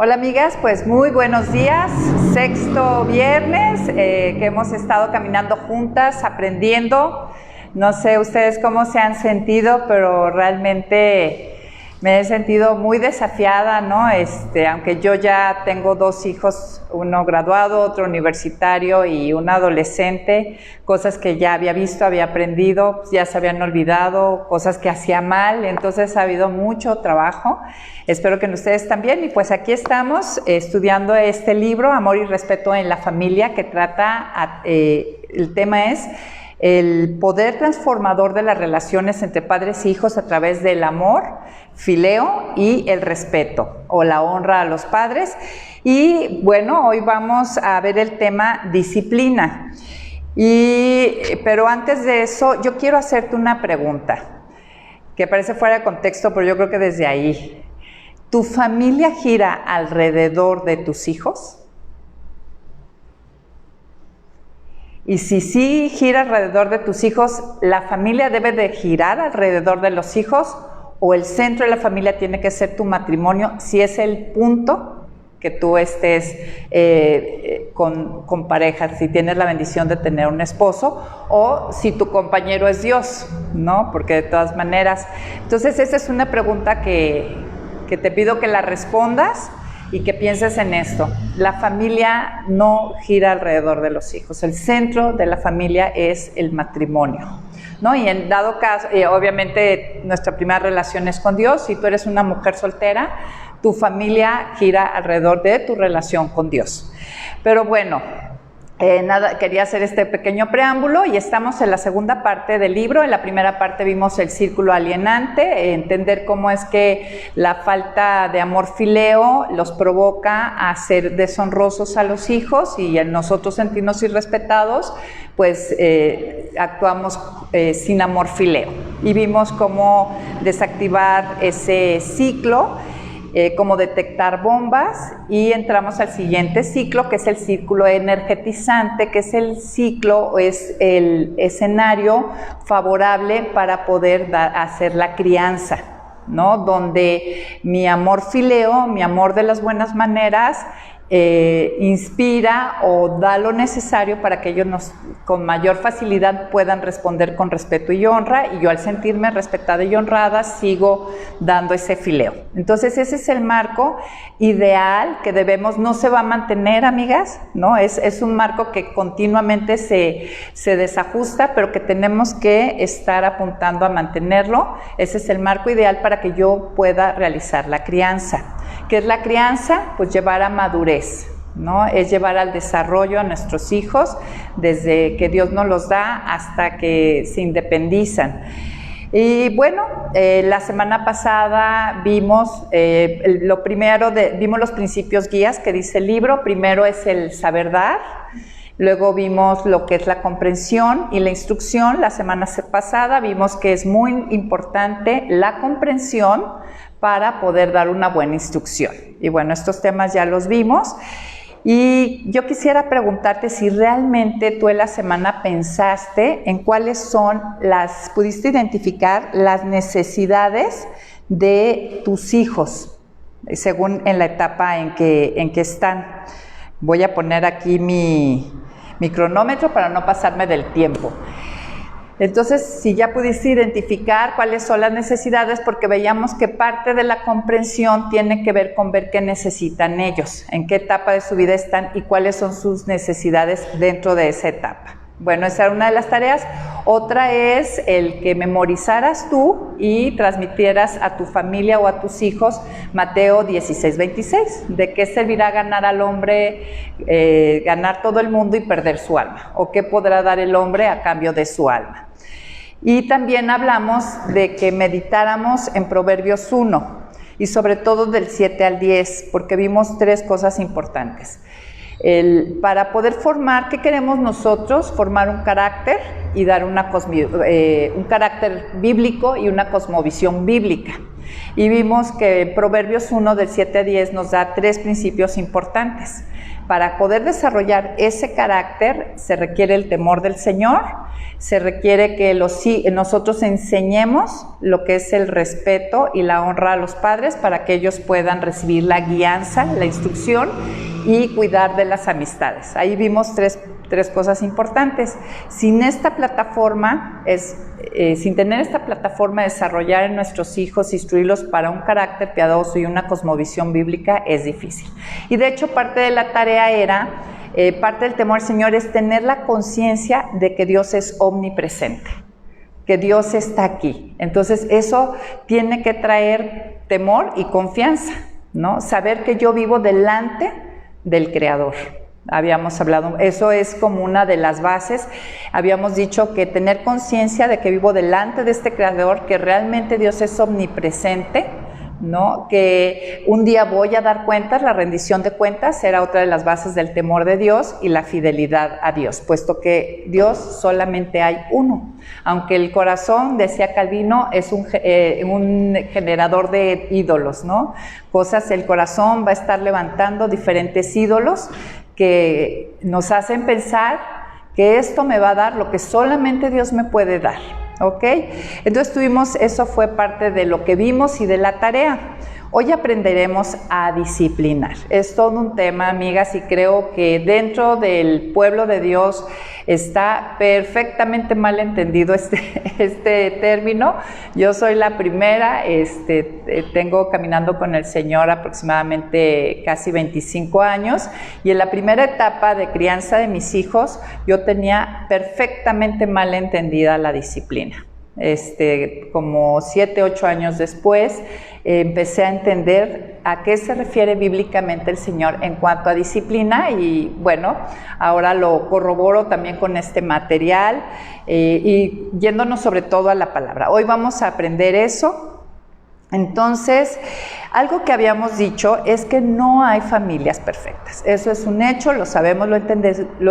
Hola amigas, pues muy buenos días, sexto viernes que hemos estado caminando juntas, aprendiendo. No sé ustedes cómo se han sentido, pero realmente me he sentido muy desafiada, ¿no? Aunque yo ya tengo dos hijos, uno graduado, otro universitario y un adolescente, cosas que ya había visto, había aprendido, ya se habían olvidado, cosas que hacía mal, entonces ha habido mucho trabajo. Espero que ustedes también, y pues aquí estamos estudiando este libro, Amor y Respeto en la Familia, que trata, el tema es el poder transformador de las relaciones entre padres e hijos a través del amor, fileo y el respeto o la honra a los padres. Y bueno, hoy vamos a ver el tema disciplina. Pero antes de eso, yo quiero hacerte una pregunta que parece fuera de contexto, pero yo creo que desde ahí. ¿Tu familia gira alrededor de tus hijos? Y si sí gira alrededor de tus hijos, ¿la familia debe de girar alrededor de los hijos? ¿O el centro de la familia tiene que ser tu matrimonio, si es el punto que tú estés con pareja, si tienes la bendición de tener un esposo, o si tu compañero es Dios, ¿no? Porque de todas maneras. Entonces esa es una pregunta que te pido que la respondas y que pienses en esto. La familia no gira alrededor de los hijos. El centro de la familia es el matrimonio, ¿no? Y en dado caso, obviamente nuestra primera relación es con Dios. Si tú eres una mujer soltera, tu familia gira alrededor de tu relación con Dios. Pero bueno, nada, quería hacer este pequeño preámbulo y estamos en la segunda parte del libro. En la primera parte vimos el círculo alienante, entender cómo es que la falta de amor fileo los provoca a ser deshonrosos a los hijos y en nosotros sentirnos irrespetados, pues actuamos sin amor fileo. Y vimos cómo desactivar ese ciclo, cómo detectar bombas, y entramos al siguiente ciclo, que es el círculo energetizante, que es el ciclo, es el escenario favorable para poder hacer la crianza, ¿no? Donde mi amor fileo, mi amor de las buenas maneras, inspira o da lo necesario para que ellos con mayor facilidad puedan responder con respeto y honra, y yo al sentirme respetada y honrada sigo dando ese fileo. Entonces ese es el marco ideal que no se va a mantener, amigas, ¿no? Es un marco que continuamente se desajusta, pero que tenemos que estar apuntando a mantenerlo. Ese es el marco ideal para que yo pueda realizar la crianza. ¿Qué es la crianza? Pues llevar a madurez, ¿no? Es llevar al desarrollo a nuestros hijos desde que Dios nos los da hasta que se independizan. Y bueno, la semana pasada vimos vimos los principios guías que dice el libro. Primero es el saber dar, luego vimos lo que es la comprensión y la instrucción. La semana pasada vimos que es muy importante la comprensión para poder dar una buena instrucción. Y bueno, estos temas ya los vimos. Y yo quisiera preguntarte si realmente tú en la semana pensaste en pudiste identificar las necesidades de tus hijos, según en la etapa en que están. Voy a poner aquí mi cronómetro para no pasarme del tiempo. Entonces, si ya pudiste identificar cuáles son las necesidades, porque veíamos que parte de la comprensión tiene que ver con ver qué necesitan ellos, en qué etapa de su vida están y cuáles son sus necesidades dentro de esa etapa. Bueno, esa era una de las tareas. Otra es el que memorizaras tú y transmitieras a tu familia o a tus hijos Mateo 16:26. ¿De qué servirá ganar al hombre, ganar todo el mundo y perder su alma? ¿O qué podrá dar el hombre a cambio de su alma? Y también hablamos de que meditáramos en Proverbios 1 y sobre todo del 7 al 10, porque vimos tres cosas importantes. Para poder formar, ¿qué queremos nosotros? Formar un carácter y dar un carácter bíblico y una cosmovisión bíblica. Y vimos que Proverbios 1 del 7 a 10 nos da 3 principios importantes. Para poder desarrollar ese carácter se requiere el temor del Señor, se requiere que nosotros enseñemos lo que es el respeto y la honra a los padres para que ellos puedan recibir la guianza, la instrucción y cuidar de las amistades. Ahí vimos tres cosas importantes. Sin tener esta plataforma, desarrollar en nuestros hijos, instruirlos para un carácter piadoso y una cosmovisión bíblica es difícil. Y de hecho parte de la tarea parte del temor al Señor es tener la conciencia de que Dios es omnipresente, que Dios está aquí. Entonces eso tiene que traer temor y confianza, ¿no? Saber que yo vivo delante del Creador. Habíamos hablado, eso es como una de las bases. Habíamos dicho que tener conciencia de que vivo delante de este Creador, que realmente Dios es omnipresente, ¿no? Que un día voy a dar cuentas, la rendición de cuentas era otra de las bases del temor de Dios y la fidelidad a Dios, puesto que Dios solamente hay uno. Aunque el corazón, decía Calvino, es un generador de ídolos, ¿no? El corazón va a estar levantando diferentes ídolos que nos hacen pensar que esto me va a dar lo que solamente Dios me puede dar, ¿ok? Entonces eso fue parte de lo que vimos y de la tarea. Hoy aprenderemos a disciplinar. Es todo un tema, amigas, y creo que dentro del pueblo de Dios está perfectamente mal entendido este término. Yo soy la primera, tengo caminando con el Señor aproximadamente casi 25 años, y en la primera etapa de crianza de mis hijos yo tenía perfectamente mal entendida la disciplina. Como 7, 8 años después, empecé a entender a qué se refiere bíblicamente el Señor en cuanto a disciplina, y bueno, ahora lo corroboro también con este material y yéndonos sobre todo a la palabra. Hoy vamos a aprender eso. Entonces, algo que habíamos dicho es que no hay familias perfectas. Eso es un hecho, lo sabemos, lo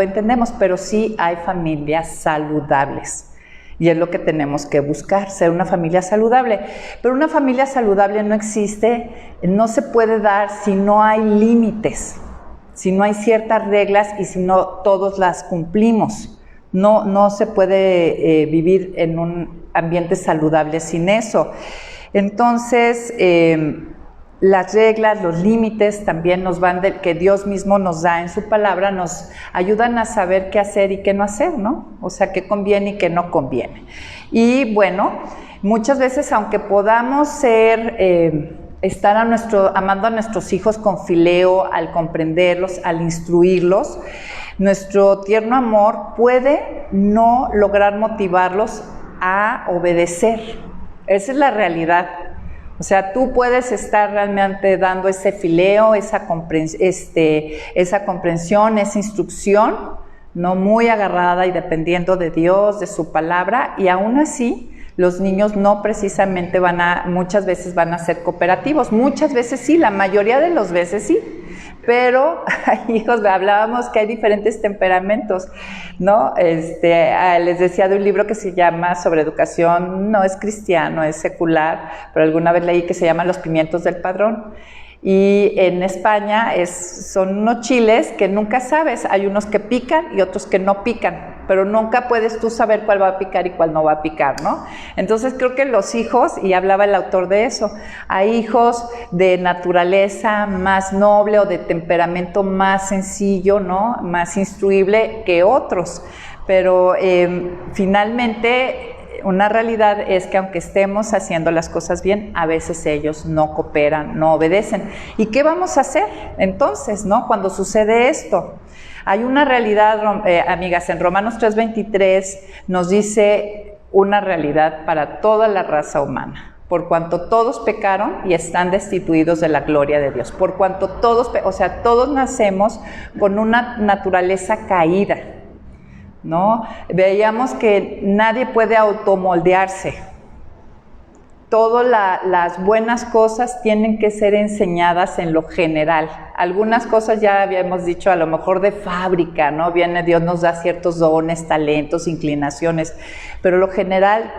entendemos, pero sí hay familias saludables. Y es lo que tenemos que buscar, ser una familia saludable. Pero una familia saludable no existe, no se puede dar si no hay límites, si no hay ciertas reglas y si no todos las cumplimos. No se puede vivir en un ambiente saludable sin eso. Entonces, las reglas, los límites también que Dios mismo nos da en su palabra, nos ayudan a saber qué hacer y qué no hacer, ¿no? O sea, qué conviene y qué no conviene. Y bueno, muchas veces, aunque podamos estar amando a nuestros hijos con fileo, al comprenderlos, al instruirlos, nuestro tierno amor puede no lograr motivarlos a obedecer. Esa es la realidad. O sea, tú puedes estar realmente dando ese fileo, esa comprensión, esa instrucción, no muy agarrada y dependiendo de Dios, de su palabra, y aún así los niños no precisamente muchas veces van a ser cooperativos, muchas veces sí, la mayoría de las veces sí. Pero, hijos, hablábamos que hay diferentes temperamentos, ¿no? Les decía de un libro que se llama sobre educación, no es cristiano, es secular, pero alguna vez leí que se llama Los pimientos del padrón. Y en España son unos chiles que nunca sabes, hay unos que pican y otros que no pican, pero nunca puedes tú saber cuál va a picar y cuál no va a picar, ¿no? Entonces creo que los hijos, y hablaba el autor de eso, hay hijos de naturaleza más noble o de temperamento más sencillo, ¿no? Más instruible que otros, pero finalmente una realidad es que aunque estemos haciendo las cosas bien, a veces ellos no cooperan, no obedecen. ¿Y qué vamos a hacer entonces, no? Cuando sucede esto. Hay una realidad, amigas, en Romanos 3:23 nos dice una realidad para toda la raza humana. Por cuanto todos pecaron y están destituidos de la gloria de Dios. Por cuanto todos nacemos con una naturaleza caída, ¿no? Veíamos que nadie puede automoldearse. todas las buenas cosas tienen que ser enseñadas en lo general. Algunas cosas ya habíamos dicho, a lo mejor de fábrica, ¿no? Dios nos da ciertos dones, talentos, inclinaciones, pero lo general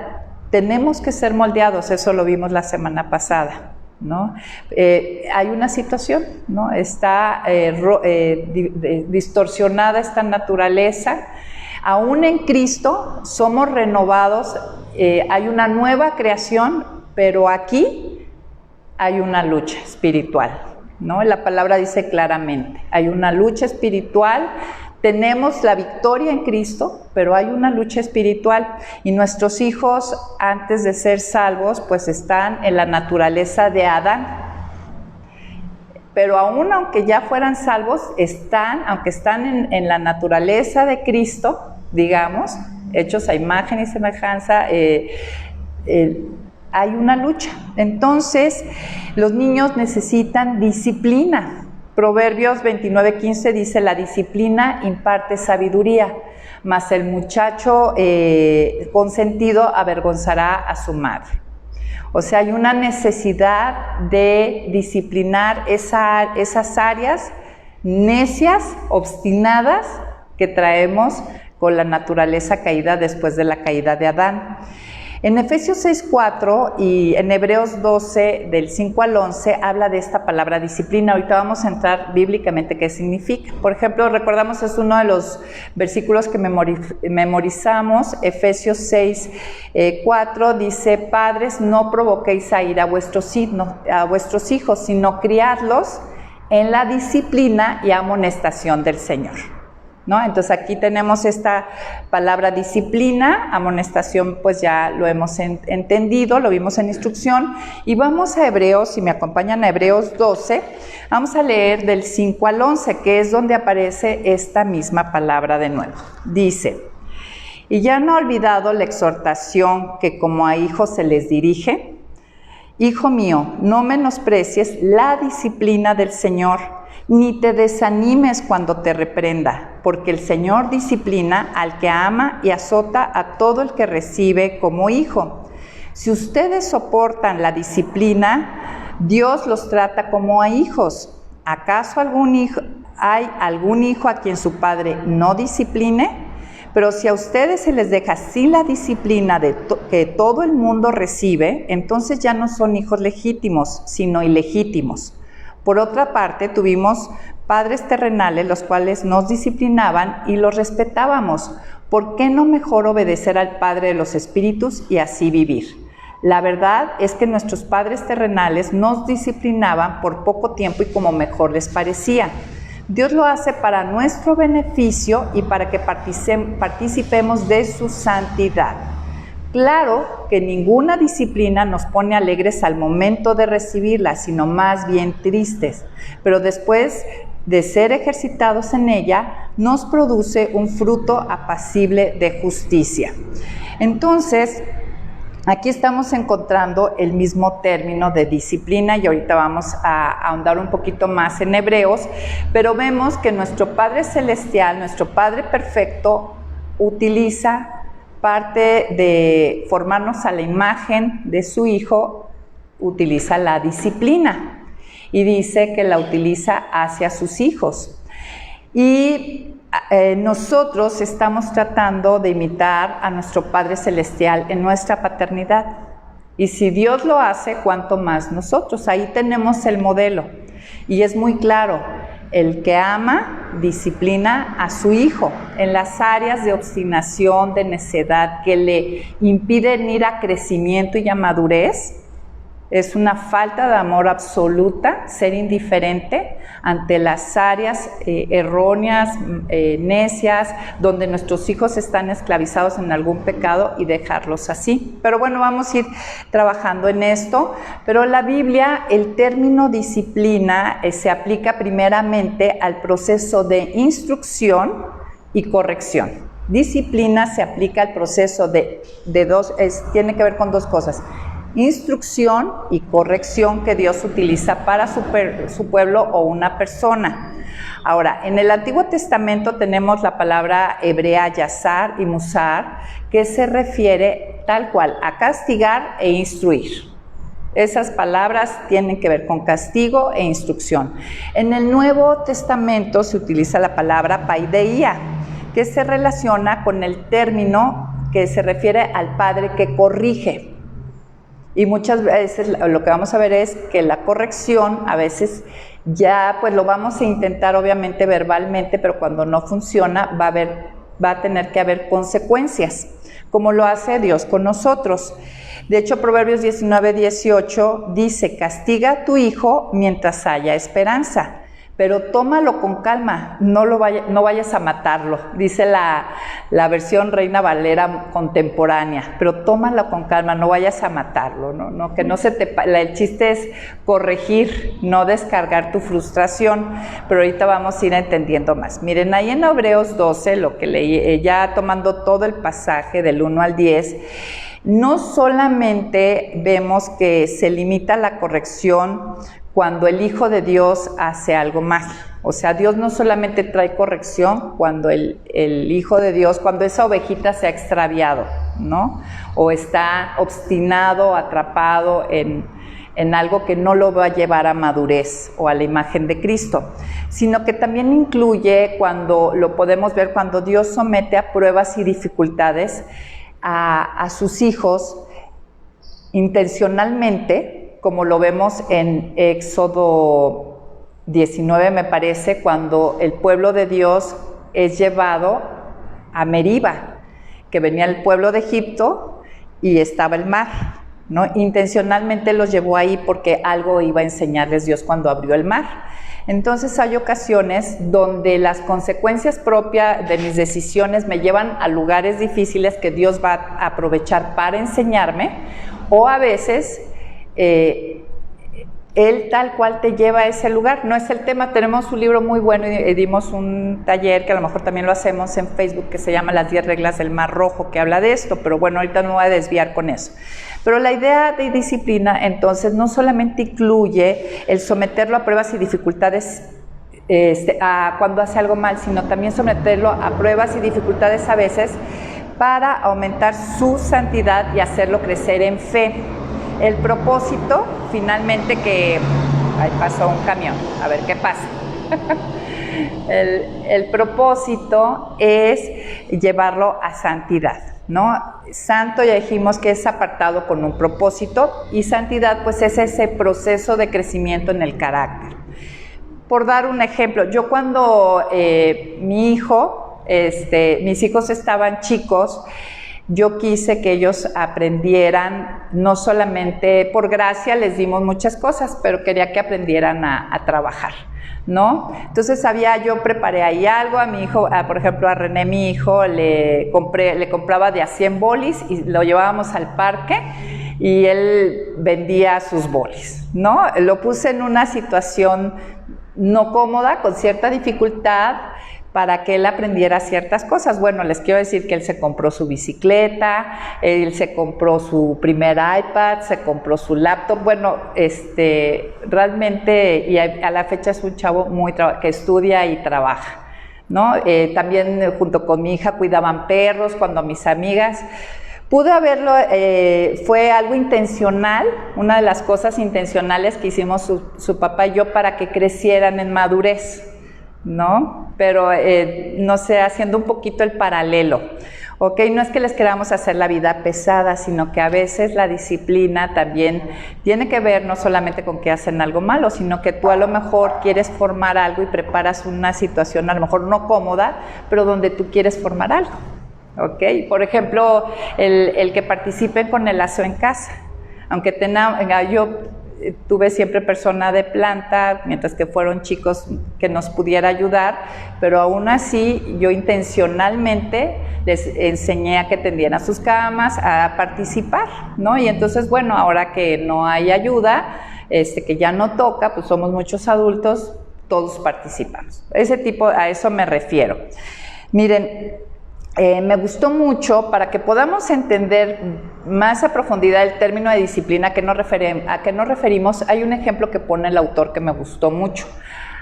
tenemos que ser moldeados, eso lo vimos la semana pasada, ¿no? Hay una situación, ¿no? Está distorsionada esta naturaleza. Aún en Cristo somos renovados, hay una nueva creación, pero aquí hay una lucha espiritual, ¿no? La palabra dice claramente, hay una lucha espiritual, tenemos la victoria en Cristo, pero hay una lucha espiritual y nuestros hijos, antes de ser salvos, pues están en la naturaleza de Adán. Pero aún aunque ya fueran salvos, aunque están en la naturaleza de Cristo, digamos, hechos a imagen y semejanza, hay una lucha. Entonces, los niños necesitan disciplina. Proverbios 29:15 dice, la disciplina imparte sabiduría, mas el muchacho consentido avergonzará a su madre. O sea, hay una necesidad de disciplinar esas áreas necias, obstinadas, que traemos con la naturaleza caída después de la caída de Adán. En Efesios 6:4 y en Hebreos 12, del 5 al 11, habla de esta palabra disciplina. Ahorita vamos a entrar bíblicamente qué significa. Por ejemplo, recordamos, es uno de los versículos que memorizamos. Efesios 6:4 dice, padres, no provoquéis a ira a vuestros hijos, sino criadlos en la disciplina y amonestación del Señor, ¿no? Entonces aquí tenemos esta palabra disciplina, amonestación pues ya lo hemos entendido, lo vimos en instrucción, y vamos a Hebreos, si me acompañan a Hebreos 12, vamos a leer del 5 al 11, que es donde aparece esta misma palabra de nuevo. Dice, y ya no ha olvidado la exhortación que como a hijos se les dirige, hijo mío, no menosprecies la disciplina del Señor, ni te desanimes cuando te reprenda, porque el Señor disciplina al que ama y azota a todo el que recibe como hijo. Si ustedes soportan la disciplina, Dios los trata como a hijos. ¿Acaso hay algún hijo a quien su padre no discipline? Pero si a ustedes se les deja sin la disciplina que todo el mundo recibe, entonces ya no son hijos legítimos, sino ilegítimos. Por otra parte, tuvimos padres terrenales, los cuales nos disciplinaban y los respetábamos. ¿Por qué no mejor obedecer al Padre de los Espíritus y así vivir? La verdad es que nuestros padres terrenales nos disciplinaban por poco tiempo y como mejor les parecía. Dios lo hace para nuestro beneficio y para que participemos de su santidad. Claro que ninguna disciplina nos pone alegres al momento de recibirla, sino más bien tristes, pero después de ser ejercitados en ella, nos produce un fruto apacible de justicia. Entonces, aquí estamos encontrando el mismo término de disciplina y ahorita vamos a ahondar un poquito más en Hebreos, pero vemos que nuestro Padre Celestial, nuestro Padre Perfecto, utiliza parte de formarnos a la imagen de su Hijo, utiliza la disciplina y dice que la utiliza hacia sus hijos. Y nosotros estamos tratando de imitar a nuestro Padre Celestial en nuestra paternidad. Y si Dios lo hace, ¿cuánto más nosotros? Ahí tenemos el modelo. Y es muy claro, el que ama disciplina a su hijo en las áreas de obstinación, de necedad, que le impiden ir a crecimiento y a madurez. Es una falta de amor absoluta, ser indiferente ante las áreas erróneas, necias, donde nuestros hijos están esclavizados en algún pecado y dejarlos así. Pero bueno, vamos a ir trabajando en esto. Pero la Biblia, el término disciplina se aplica primeramente al proceso de instrucción y corrección. Disciplina se aplica al proceso tiene que ver con dos cosas. Instrucción y corrección que Dios utiliza para su pueblo o una persona. Ahora, en el Antiguo Testamento tenemos la palabra hebrea yazar y musar, que se refiere tal cual a castigar e instruir. Esas palabras tienen que ver con castigo e instrucción. En el Nuevo Testamento se utiliza la palabra paideia, que se relaciona con el término que se refiere al padre que corrige. Y muchas veces lo que vamos a ver es que la corrección a veces ya pues lo vamos a intentar obviamente verbalmente, pero cuando no funciona va a tener que haber consecuencias, como lo hace Dios con nosotros. De hecho, Proverbios 19:18 dice: castiga a tu hijo mientras haya esperanza, pero tómalo con calma, no vayas a matarlo, dice la versión Reina Valera contemporánea, pero tómalo con calma, no vayas a matarlo, ¿no? Que no se te... El chiste es corregir, no descargar tu frustración, pero ahorita vamos a ir entendiendo más. Miren, ahí en Hebreos 12, lo que leí, ya tomando todo el pasaje del 1 al 10, no solamente vemos que se limita la corrección cuando el Hijo de Dios hace algo mal. O sea, Dios no solamente trae corrección cuando el Hijo de Dios, cuando esa ovejita se ha extraviado, ¿no? O está obstinado, atrapado en algo que no lo va a llevar a madurez o a la imagen de Cristo, sino que también incluye, cuando lo podemos ver, cuando Dios somete a pruebas y dificultades a sus hijos intencionalmente, como lo vemos en Éxodo 19, me parece, cuando el pueblo de Dios es llevado a Meriba, que venía el pueblo de Egipto y estaba el mar, ¿no? Intencionalmente los llevó ahí porque algo iba a enseñarles Dios cuando abrió el mar. Entonces hay ocasiones donde las consecuencias propias de mis decisiones me llevan a lugares difíciles que Dios va a aprovechar para enseñarme, o a veces Él tal cual te lleva a ese lugar. No es el tema, tenemos un libro muy bueno y dimos un taller que a lo mejor también lo hacemos en Facebook, que se llama Las 10 reglas del Mar Rojo, que habla de esto, pero bueno, ahorita no me voy a desviar con eso. Pero la idea de disciplina, entonces, no solamente incluye el someterlo a pruebas y dificultades cuando hace algo mal, sino también someterlo a pruebas y dificultades a veces para aumentar su santidad y hacerlo crecer en fe. El propósito, finalmente, que... Ahí pasó un camión, a ver qué pasa. El propósito es llevarlo a santidad, ¿no? Santo, ya dijimos que es apartado con un propósito, y santidad pues es ese proceso de crecimiento en el carácter. Por dar un ejemplo, yo cuando mis hijos estaban chicos, yo quise que ellos aprendieran, no solamente por gracia, les dimos muchas cosas, pero quería que aprendieran a trabajar, ¿no? Entonces yo preparé ahí algo a mi hijo, por ejemplo a René, mi hijo, le compraba de a 100 bolis y lo llevábamos al parque y él vendía sus bolis, ¿no? Lo puse en una situación no cómoda, con cierta dificultad, para que él aprendiera ciertas cosas. Bueno, les quiero decir que él se compró su bicicleta, él se compró su primer iPad, se compró su laptop. Bueno, realmente, y a la fecha es un chavo que estudia y trabaja, ¿no? También junto con mi hija cuidaban perros, cuando mis amigas... Pude haberlo, fue algo intencional, una de las cosas intencionales que hicimos su papá y yo para que crecieran en madurez, ¿no? Pero, no sé, haciendo un poquito el paralelo, ¿ok? No es que les queramos hacer la vida pesada, sino que a veces la disciplina también tiene que ver no solamente con que hacen algo malo, sino que tú a lo mejor quieres formar algo y preparas una situación a lo mejor no cómoda, pero donde tú quieres formar algo, ¿ok? Por ejemplo, el que participen con el lazo en casa, aunque yo tuve siempre persona de planta, mientras que fueron chicos que nos pudiera ayudar, pero aún así yo intencionalmente les enseñé a que tendieran sus camas, a participar, ¿no? Y entonces, bueno, ahora que no hay ayuda, que ya no toca, pues somos muchos adultos, todos participamos. A eso me refiero. Miren, me gustó mucho, para que podamos entender más a profundidad el término de disciplina, a qué nos referimos. Hay un ejemplo que pone el autor que me gustó mucho.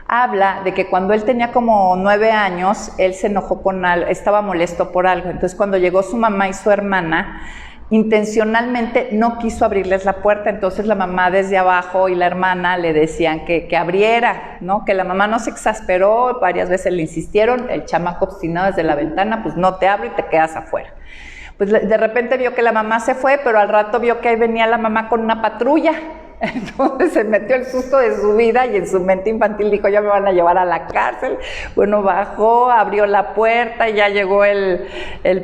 Habla de que cuando él tenía como 9 años, él se enojó con algo, estaba molesto por algo. Entonces, cuando llegó su mamá y su hermana, intencionalmente no quiso abrirles la puerta, entonces la mamá desde abajo y la hermana le decían que abriera, ¿no? Que la mamá no se exasperó, varias veces le insistieron, el chamaco obstinado desde la ventana, pues no te abro y te quedas afuera. Pues de repente vio que la mamá se fue, pero al rato vio que ahí venía la mamá con una patrulla. Entonces se metió el susto de su vida y en su mente infantil dijo, ya me van a llevar a la cárcel. Bueno, bajó, abrió la puerta y ya llegó el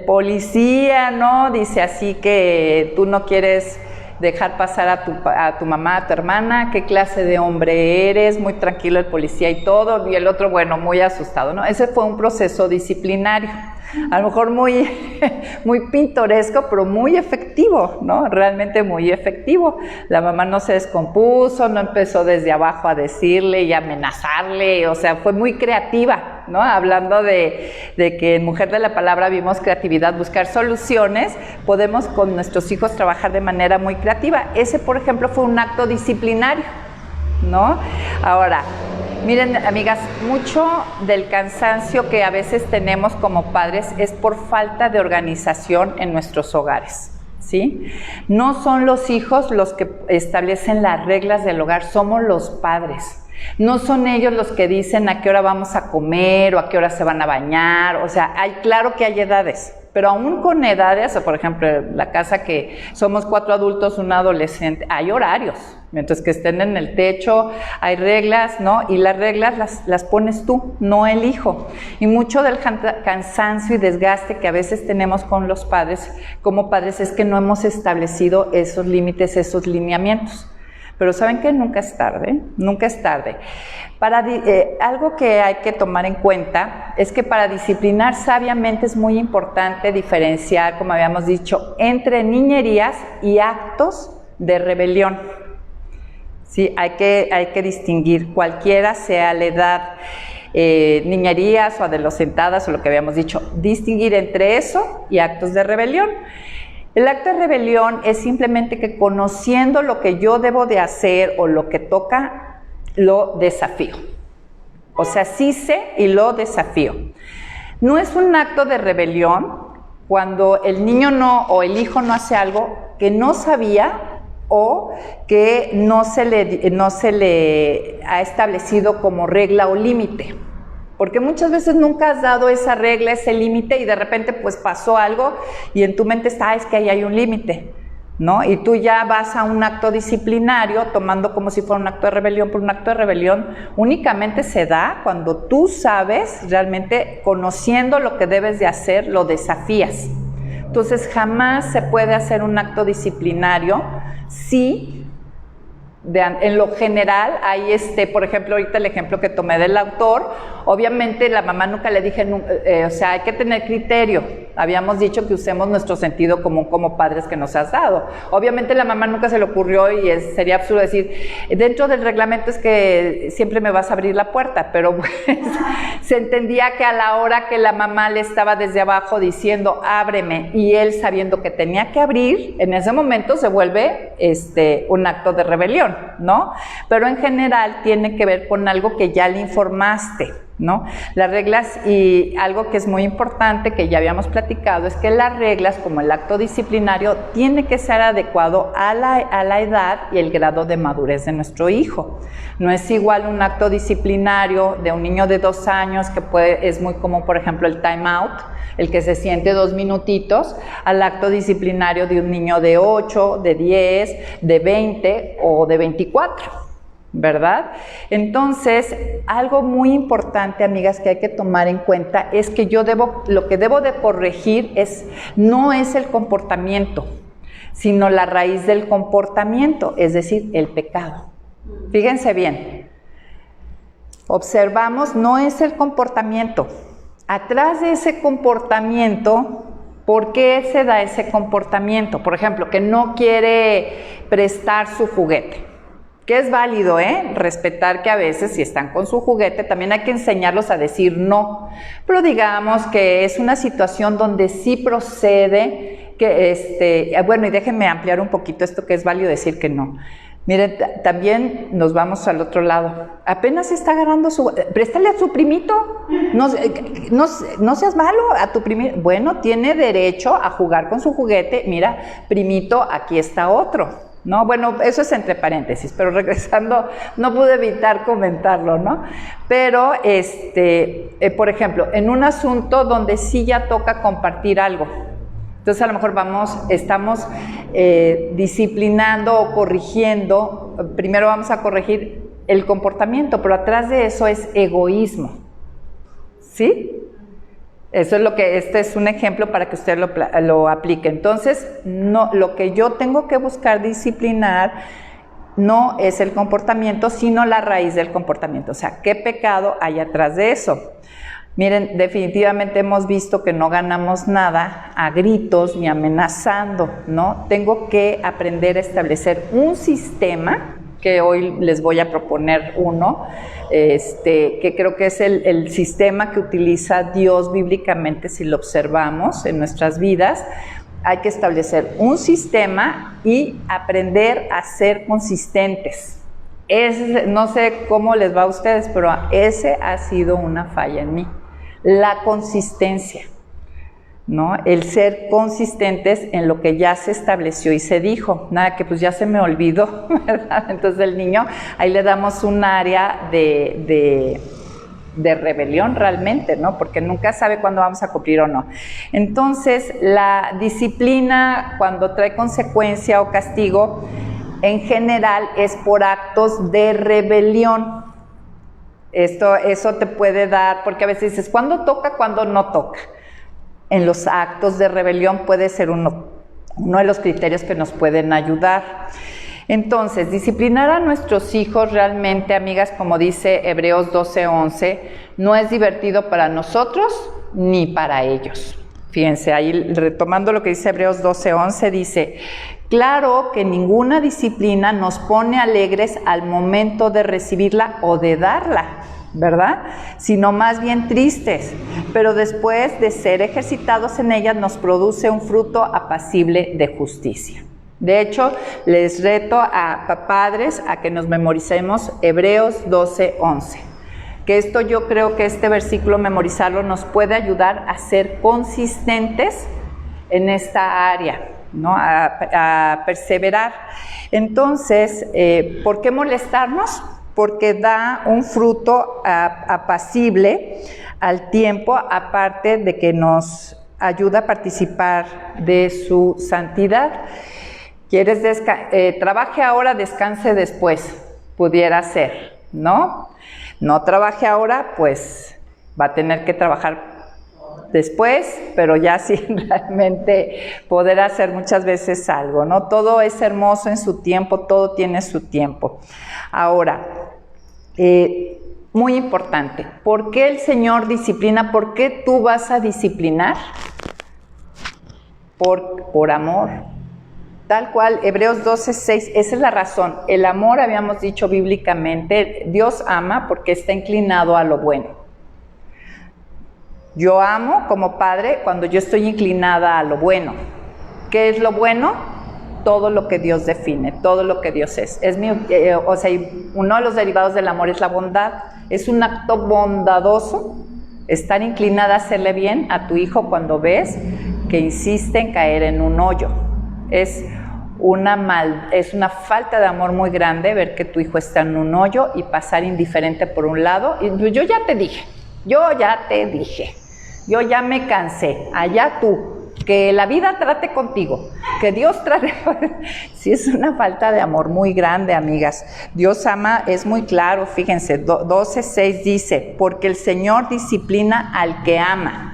policía, ¿no? Dice, así que tú no quieres dejar pasar a tu mamá, a tu hermana, ¿qué clase de hombre eres? Muy tranquilo el policía y todo, y el otro, bueno, muy asustado, ¿no? Ese fue un proceso disciplinario. A lo mejor muy pintoresco, pero muy efectivo, ¿no? Realmente muy efectivo. La mamá no se descompuso, no empezó desde abajo a decirle y a amenazarle, o sea, fue muy creativa, ¿no? Hablando de que en Mujer de la Palabra vimos creatividad, buscar soluciones, podemos con nuestros hijos trabajar de manera muy creativa. Ese, por ejemplo, fue un acto disciplinario, ¿no? Ahora, miren, amigas, mucho del cansancio que a veces tenemos como padres es por falta de organización en nuestros hogares, ¿sí? No son los hijos los que establecen las reglas del hogar, somos los padres. No son ellos los que dicen a qué hora vamos a comer o a qué hora se van a bañar, o sea, claro que hay edades, pero aún con edades, por ejemplo, en la casa que somos 4 adultos, un adolescente, hay horarios, mientras que estén en el techo, hay reglas, ¿no? Y las reglas las pones tú, no el hijo. Y mucho del cansancio y desgaste que a veces tenemos con los padres, como padres, es que no hemos establecido esos límites, esos lineamientos. Pero ¿saben qué? Nunca es tarde, nunca es tarde. Algo que hay que tomar en cuenta es que para disciplinar sabiamente es muy importante diferenciar, como habíamos dicho, entre niñerías y actos de rebelión. Sí, hay que distinguir, cualquiera sea la edad, niñerías o adolescentadas o lo que habíamos dicho, distinguir entre eso y actos de rebelión. El acto de rebelión es simplemente que conociendo lo que yo debo de hacer o lo que toca, lo desafío. O sea, sí sé y lo desafío. No es un acto de rebelión cuando el niño o el hijo no hace algo que no sabía o que no se le ha establecido como regla o límite. Porque muchas veces nunca has dado esa regla, ese límite y de repente pues pasó algo y en tu mente está, es que ahí hay un límite, ¿no? Y tú ya vas a un acto disciplinario tomando como si fuera un acto de rebelión, pero un acto de rebelión únicamente se da cuando tú sabes, realmente conociendo lo que debes de hacer, lo desafías. Entonces jamás se puede hacer un acto disciplinario si en lo general hay por ejemplo, ahorita el ejemplo que tomé del autor, obviamente la mamá nunca le dije, o sea, hay que tener criterio, habíamos dicho que usemos nuestro sentido común como padres que nos has dado. Obviamente la mamá nunca se le ocurrió y sería absurdo decir, dentro del reglamento es que siempre me vas a abrir la puerta, pero pues, se entendía que a la hora que la mamá le estaba desde abajo diciendo, ábreme, y él sabiendo que tenía que abrir, en ese momento se vuelve un acto de rebelión, ¿no? Pero en general tiene que ver con algo que ya le informaste, ¿no? Las reglas, y algo que es muy importante que ya habíamos platicado, es que las reglas, como el acto disciplinario, tiene que ser adecuado a la edad y el grado de madurez de nuestro hijo. No es igual un acto disciplinario de un niño de 2 años, que es muy común, por ejemplo, el time out, el que se siente 2 minutitos, al acto disciplinario de un niño de 8, de 10, de 20 o de 24. ¿Verdad? Entonces, algo muy importante, amigas, que hay que tomar en cuenta es que lo que debo de corregir no es el comportamiento, sino la raíz del comportamiento, es decir, el pecado. Fíjense bien, observamos, no es el comportamiento. Atrás de ese comportamiento, ¿por qué se da ese comportamiento? Por ejemplo, que no quiere prestar su juguete. Que es válido, respetar que a veces si están con su juguete también hay que enseñarlos a decir no, pero digamos que es una situación donde sí procede que, bueno, y déjenme ampliar un poquito esto que es válido decir que no. Miren, también nos vamos al otro lado. Apenas está agarrando préstale a su primito. No seas malo a tu primito. Bueno, tiene derecho a jugar con su juguete. Mira, primito, aquí está otro. ¿No? Bueno, eso es entre paréntesis, pero regresando, no pude evitar comentarlo, ¿no? Pero, por ejemplo, en un asunto donde sí ya toca compartir algo, entonces a lo mejor estamos disciplinando o corrigiendo, primero vamos a corregir el comportamiento, pero atrás de eso es egoísmo, ¿sí? Eso es este es un ejemplo para que usted lo aplique. Entonces, lo que yo tengo que buscar disciplinar no es el comportamiento, sino la raíz del comportamiento. O sea, ¿qué pecado hay atrás de eso? Miren, definitivamente hemos visto que no ganamos nada a gritos ni amenazando, ¿no? Tengo que aprender a establecer un sistema, que hoy les voy a proponer uno, que creo que es el sistema que utiliza Dios bíblicamente si lo observamos en nuestras vidas. Hay que establecer un sistema y aprender a ser consistentes. No sé cómo les va a ustedes, pero ese ha sido una falla en mí. La consistencia, ¿no? El ser consistentes en lo que ya se estableció y se dijo. Nada, que pues ya se me olvidó, ¿verdad? Entonces el niño, ahí le damos un área de rebelión realmente, ¿no? Porque nunca sabe cuándo vamos a cumplir o no. Entonces, la disciplina, cuando trae consecuencia o castigo, en general es por actos de rebelión. Eso te puede dar, porque a veces dices, ¿cuándo toca, cuándo no toca? En los actos de rebelión puede ser uno de los criterios que nos pueden ayudar. Entonces, disciplinar a nuestros hijos realmente, amigas, como dice Hebreos 12:11, no es divertido para nosotros ni para ellos. Fíjense, ahí retomando lo que dice Hebreos 12:11, dice, claro que ninguna disciplina nos pone alegres al momento de recibirla o de darla, ¿verdad? Sino más bien tristes, pero después de ser ejercitados en ella nos produce un fruto apacible de justicia. De hecho, les reto a padres a que nos memoricemos Hebreos 12:11, que esto yo creo que este versículo, memorizarlo, nos puede ayudar a ser consistentes en esta área, ¿no? A perseverar. Entonces, ¿por qué molestarnos? Porque da un fruto apacible al tiempo, aparte de que nos ayuda a participar de su santidad. ¿Quieres trabaje ahora, descanse después? Pudiera ser, ¿no? No trabaje ahora, pues va a tener que trabajar después, pero ya sin realmente poder hacer muchas veces algo, ¿no? Todo es hermoso en su tiempo, todo tiene su tiempo. Ahora, muy importante, ¿por qué el Señor disciplina? ¿Por qué tú vas a disciplinar? Por amor. Tal cual, Hebreos 12:6, esa es la razón. El amor, habíamos dicho bíblicamente, Dios ama porque está inclinado a lo bueno. Yo amo como padre cuando yo estoy inclinada a lo bueno. ¿Qué es lo bueno? Todo lo que Dios define, todo lo que Dios es. Uno de los derivados del amor es la bondad. Es un acto bondadoso estar inclinada a hacerle bien a tu hijo cuando ves que insiste en caer en un hoyo. Es una falta de amor muy grande ver que tu hijo está en un hoyo y pasar indiferente por un lado. Y yo ya te dije, yo ya me cansé, allá tú, que la vida trate contigo, que Dios trate. Sí, es una falta de amor muy grande, amigas. Dios ama, es muy claro, fíjense, 12:6 dice, porque el Señor disciplina al que ama.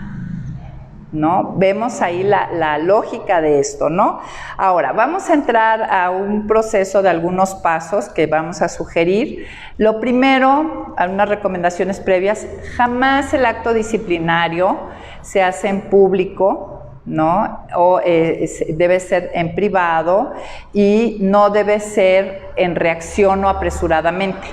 ¿No? Vemos ahí la lógica de esto, ¿no? Ahora, vamos a entrar a un proceso de algunos pasos que vamos a sugerir. Lo primero, algunas recomendaciones previas, jamás el acto disciplinario se hace en público, ¿no? O debe ser en privado y no debe ser en reacción o apresuradamente.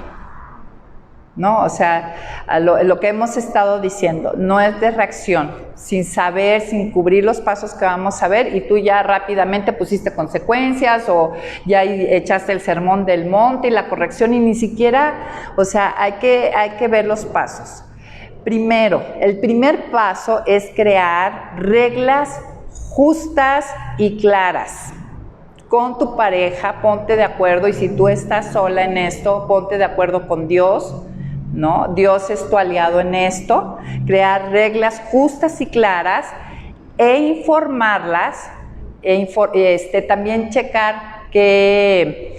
¿no? O sea, lo que hemos estado diciendo, no es de reacción, sin saber, sin cubrir los pasos que vamos a ver y tú ya rápidamente pusiste consecuencias o ya echaste el sermón del monte y la corrección y ni siquiera, o sea, hay que ver los pasos. Primero, el primer paso es crear reglas justas y claras. Con tu pareja, ponte de acuerdo, y si tú estás sola en esto, ponte de acuerdo con Dios, ¿no? Dios es tu aliado en esto. Crear reglas justas y claras e informarlas, también checar qué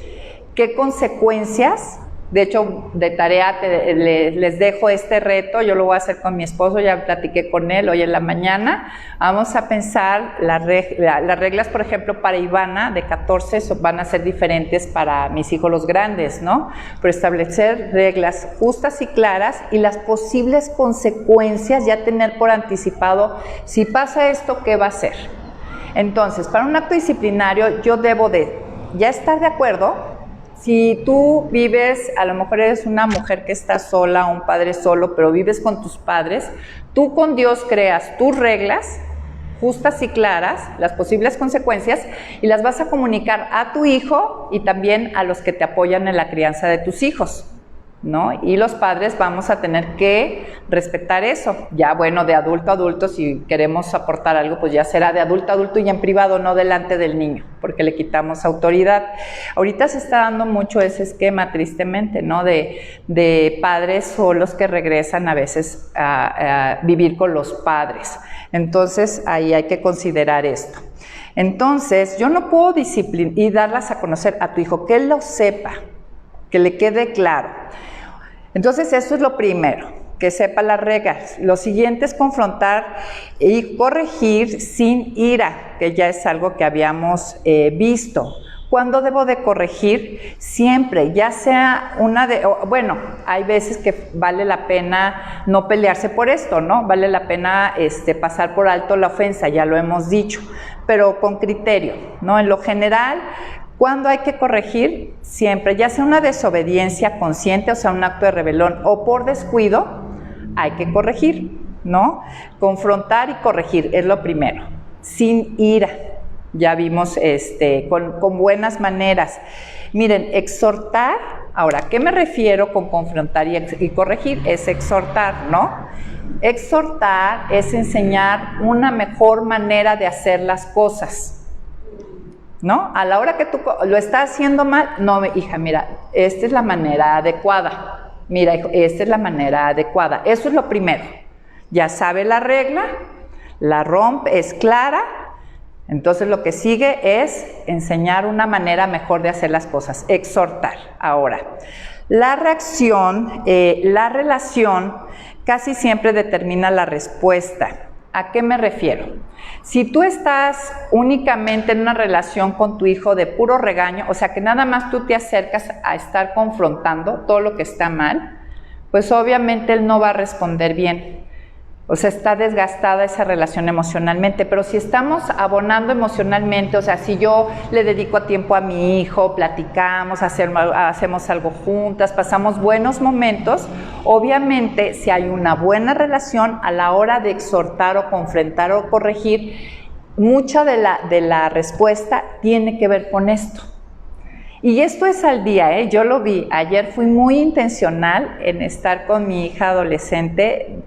consecuencias. De hecho, de tarea les dejo este reto, yo lo voy a hacer con mi esposo, ya platiqué con él hoy en la mañana. Vamos a pensar las reglas, por ejemplo, para Ivana de 14 van a ser diferentes para mis hijos los grandes, ¿no? Pero establecer reglas justas y claras y las posibles consecuencias, ya tener por anticipado, si pasa esto, ¿qué va a ser? Entonces, para un acto disciplinario yo debo de ya estar de acuerdo. Si tú vives, a lo mejor eres una mujer que está sola, un padre solo, pero vives con tus padres, tú con Dios creas tus reglas justas y claras, las posibles consecuencias, y las vas a comunicar a tu hijo y también a los que te apoyan en la crianza de tus hijos, ¿no? Y los padres vamos a tener que respetar eso. Ya bueno, de adulto a adulto, si queremos aportar algo, pues ya será de adulto a adulto y en privado, no delante del niño, porque le quitamos autoridad. Ahorita se está dando mucho ese esquema, tristemente, ¿no? De padres solos que regresan a veces a vivir con los padres. Entonces, ahí hay que considerar esto. Entonces, yo no puedo disciplinar y darlas a conocer a tu hijo, que él lo sepa, que le quede claro. Entonces, eso es lo primero, que sepa las reglas. Lo siguiente es confrontar y corregir sin ira, que ya es algo que habíamos visto. ¿Cuándo debo de corregir? Siempre, ya sea bueno, hay veces que vale la pena no pelearse por esto, ¿no? Vale la pena pasar por alto la ofensa, ya lo hemos dicho, pero con criterio, ¿no? En lo general, ¿cuándo hay que corregir? Siempre, ya sea una desobediencia consciente, o sea, un acto de rebelión, o por descuido, hay que corregir, ¿no? Confrontar y corregir es lo primero, sin ira. Ya vimos con buenas maneras. Miren, exhortar, ahora, ¿qué me refiero con confrontar y corregir? Es exhortar, ¿no? Exhortar es enseñar una mejor manera de hacer las cosas, ¿no? A la hora que tú lo estás haciendo mal, no, hija, mira, esta es la manera adecuada. Mira, hijo, esta es la manera adecuada. Eso es lo primero. Ya sabe la regla, la rompe, es clara. Entonces lo que sigue es enseñar una manera mejor de hacer las cosas, exhortar. Ahora, la reacción, la relación casi siempre determina la respuesta. ¿A qué me refiero? Si tú estás únicamente en una relación con tu hijo de puro regaño, o sea que nada más tú te acercas a estar confrontando todo lo que está mal, pues obviamente él no va a responder bien. O sea, está desgastada esa relación emocionalmente, pero si estamos abonando emocionalmente, o sea, si yo le dedico tiempo a mi hijo, platicamos, hacemos algo juntas, pasamos buenos momentos, obviamente si hay una buena relación a la hora de exhortar o confrontar o corregir, mucha de la respuesta tiene que ver con esto. Y esto es al día, yo lo vi. Ayer fui muy intencional en estar con mi hija adolescente,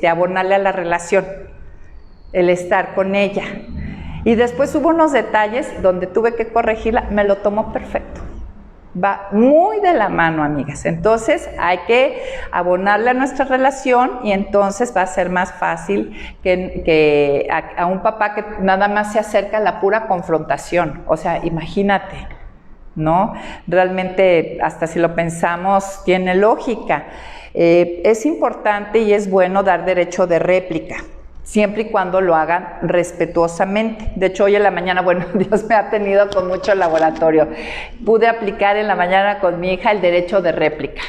abonarle a la relación, el estar con ella. Y después hubo unos detalles donde tuve que corregirla, me lo tomó perfecto. Va muy de la mano, amigas. Entonces hay que abonarle a nuestra relación y entonces va a ser más fácil que a un papá que nada más se acerca a la pura confrontación. O sea, imagínate, ¿no? Realmente, hasta si lo pensamos, tiene lógica. Es importante y es bueno dar derecho de réplica, siempre y cuando lo hagan respetuosamente. De hecho, hoy en la mañana, bueno, Dios me ha tenido con mucho laboratorio. Pude aplicar en la mañana con mi hija el derecho de réplica,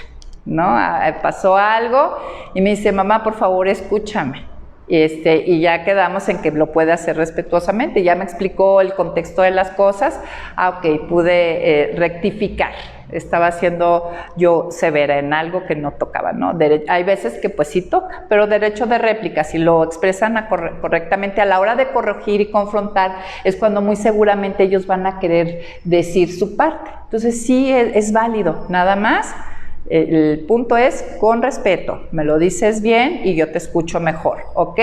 ¿no? Pasó algo y me dice, mamá, por favor, escúchame. Y ya quedamos en que lo puede hacer respetuosamente. Ya me explicó el contexto de las cosas. Ok, pude rectificar, estaba siendo yo severa en algo que no tocaba, ¿no? Hay veces que pues sí toca, pero derecho de réplica, si lo expresan correctamente a la hora de corregir y confrontar, es cuando muy seguramente ellos van a querer decir su parte. Entonces sí es válido, nada más. El punto es con respeto, me lo dices bien y yo te escucho mejor, ¿ok?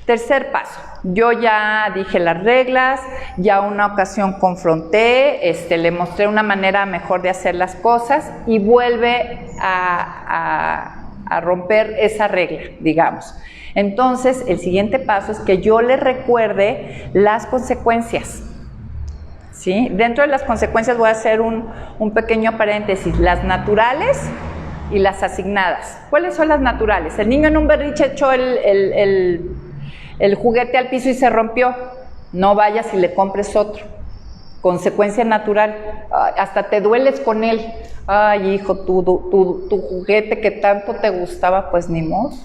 Tercer paso, yo ya dije las reglas, ya una ocasión confronté, le mostré una manera mejor de hacer las cosas y vuelve a romper esa regla, digamos. Entonces, el siguiente paso es que yo le recuerde las consecuencias. ¿Sí? Dentro de las consecuencias voy a hacer un pequeño paréntesis, las naturales y las asignadas. ¿Cuáles son las naturales? El niño en un berrinche echó el juguete al piso y se rompió. No vayas y le compres otro. Consecuencia natural. Hasta te dueles con él. Ay, hijo, tu juguete que tanto te gustaba, pues ni modo.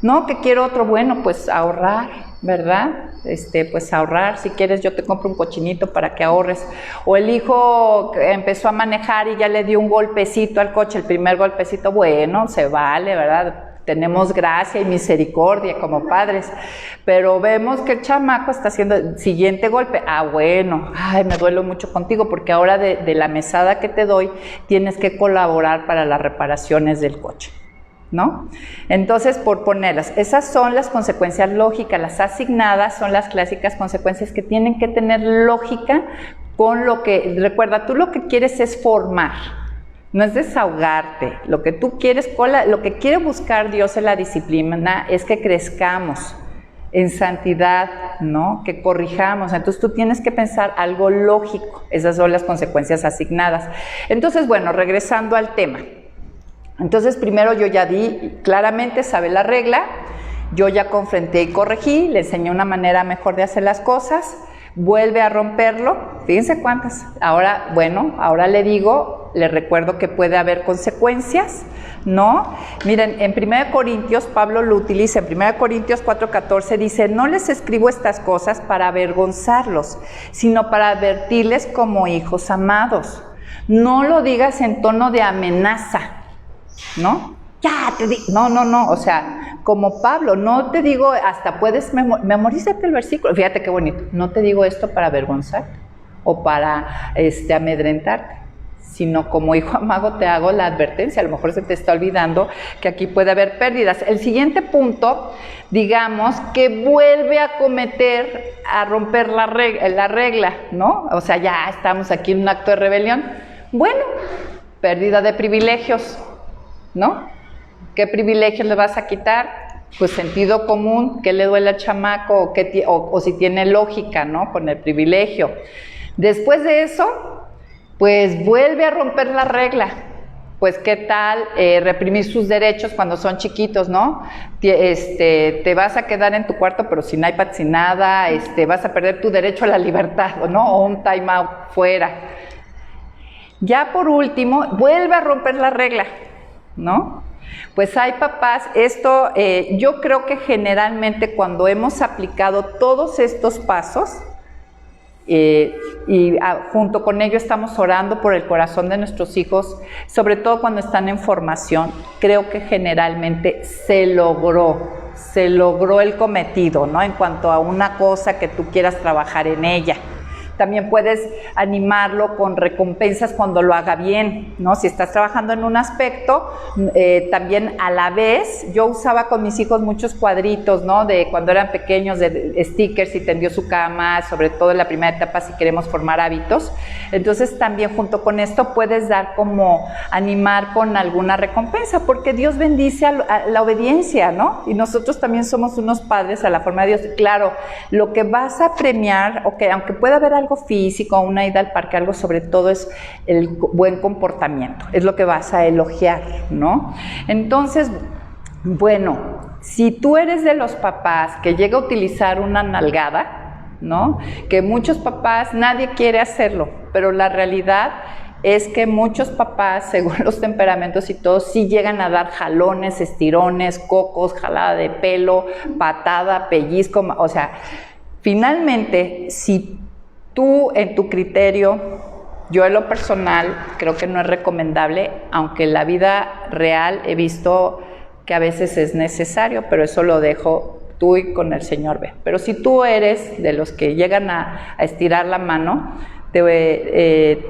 No, que quiero otro. Bueno, pues ahorrar, ¿verdad? Pues ahorrar. Si quieres, yo te compro un cochinito para que ahorres. O el hijo empezó a manejar y ya le dio un golpecito al coche, el primer golpecito, bueno, se vale, ¿verdad? Tenemos gracia y misericordia como padres, pero vemos que el chamaco está haciendo el siguiente golpe. Bueno, ay, me duelo mucho contigo porque ahora de la mesada que te doy tienes que colaborar para las reparaciones del coche, ¿no? Entonces, por ponerlas, esas son las consecuencias lógicas. Las asignadas son las clásicas consecuencias que tienen que tener lógica con lo que, recuerda, tú lo que quieres es formar. No es desahogarte, lo que tú quieres, lo que quiere buscar Dios en la disciplina es que crezcamos en santidad, ¿no? Que corrijamos. Entonces tú tienes que pensar algo lógico, esas son las consecuencias asignadas. Entonces, bueno, regresando al tema. Entonces primero yo ya di, claramente sabe la regla, yo ya confronté y corregí, le enseñé una manera mejor de hacer las cosas, vuelve a romperlo, fíjense cuántas. Ahora, bueno, ahora le digo, le recuerdo que puede haber consecuencias, ¿no? Miren, en 1 Corintios, Pablo lo utiliza, en 1 Corintios 4:14 dice, no les escribo estas cosas para avergonzarlos, sino para advertirles como hijos amados. No lo digas en tono de amenaza, ¿no? Ya te digo, no, o sea, como Pablo, no te digo, hasta puedes memorízate el versículo, fíjate qué bonito, no te digo esto para avergonzarte o para amedrentarte, sino como hijo amado te hago la advertencia, a lo mejor se te está olvidando que aquí puede haber pérdidas. El siguiente punto, digamos, que vuelve a cometer, a romper la regla, ¿no? O sea, ya estamos aquí en un acto de rebelión, bueno, pérdida de privilegios, ¿no? ¿Qué privilegios le vas a quitar? Pues sentido común, ¿qué le duele al chamaco? O si tiene lógica, ¿no? Con el privilegio. Después de eso, pues vuelve a romper la regla. Pues qué tal reprimir sus derechos cuando son chiquitos, ¿no? Te vas a quedar en tu cuarto pero sin iPad, sin nada, vas a perder tu derecho a la libertad, ¿no? O un time out fuera. Ya por último, vuelve a romper la regla, ¿no? Pues hay papás, yo creo que generalmente cuando hemos aplicado todos estos pasos junto con ello estamos orando por el corazón de nuestros hijos, sobre todo cuando están en formación, creo que generalmente se logró el cometido, ¿no? En cuanto a una cosa que tú quieras trabajar en ella. También puedes animarlo con recompensas cuando lo haga bien, ¿no? Si estás trabajando en un aspecto, también a la vez, yo usaba con mis hijos muchos cuadritos, ¿no? De cuando eran pequeños, de stickers, si tendió su cama, sobre todo en la primera etapa si queremos formar hábitos. Entonces también junto con esto puedes dar como animar con alguna recompensa, porque Dios bendice a la obediencia, ¿no? Y nosotros también somos unos padres a la forma de Dios. Claro, lo que vas a premiar, aunque pueda haber algo físico, una ida al parque, algo sobre todo es el buen comportamiento, es lo que vas a elogiar, ¿no? Entonces, bueno, si tú eres de los papás que llega a utilizar una nalgada, ¿no? Que muchos papás, nadie quiere hacerlo, pero la realidad es que muchos papás, según los temperamentos y todo, sí llegan a dar jalones, estirones, cocos, jalada de pelo, patada, pellizco, o sea, finalmente, si tú en tu criterio Yo en lo personal creo que no es recomendable, aunque en la vida real he visto que a veces es necesario, pero eso lo dejo tú y con el Señor ve. Pero si tú eres de los que llegan a estirar la mano, te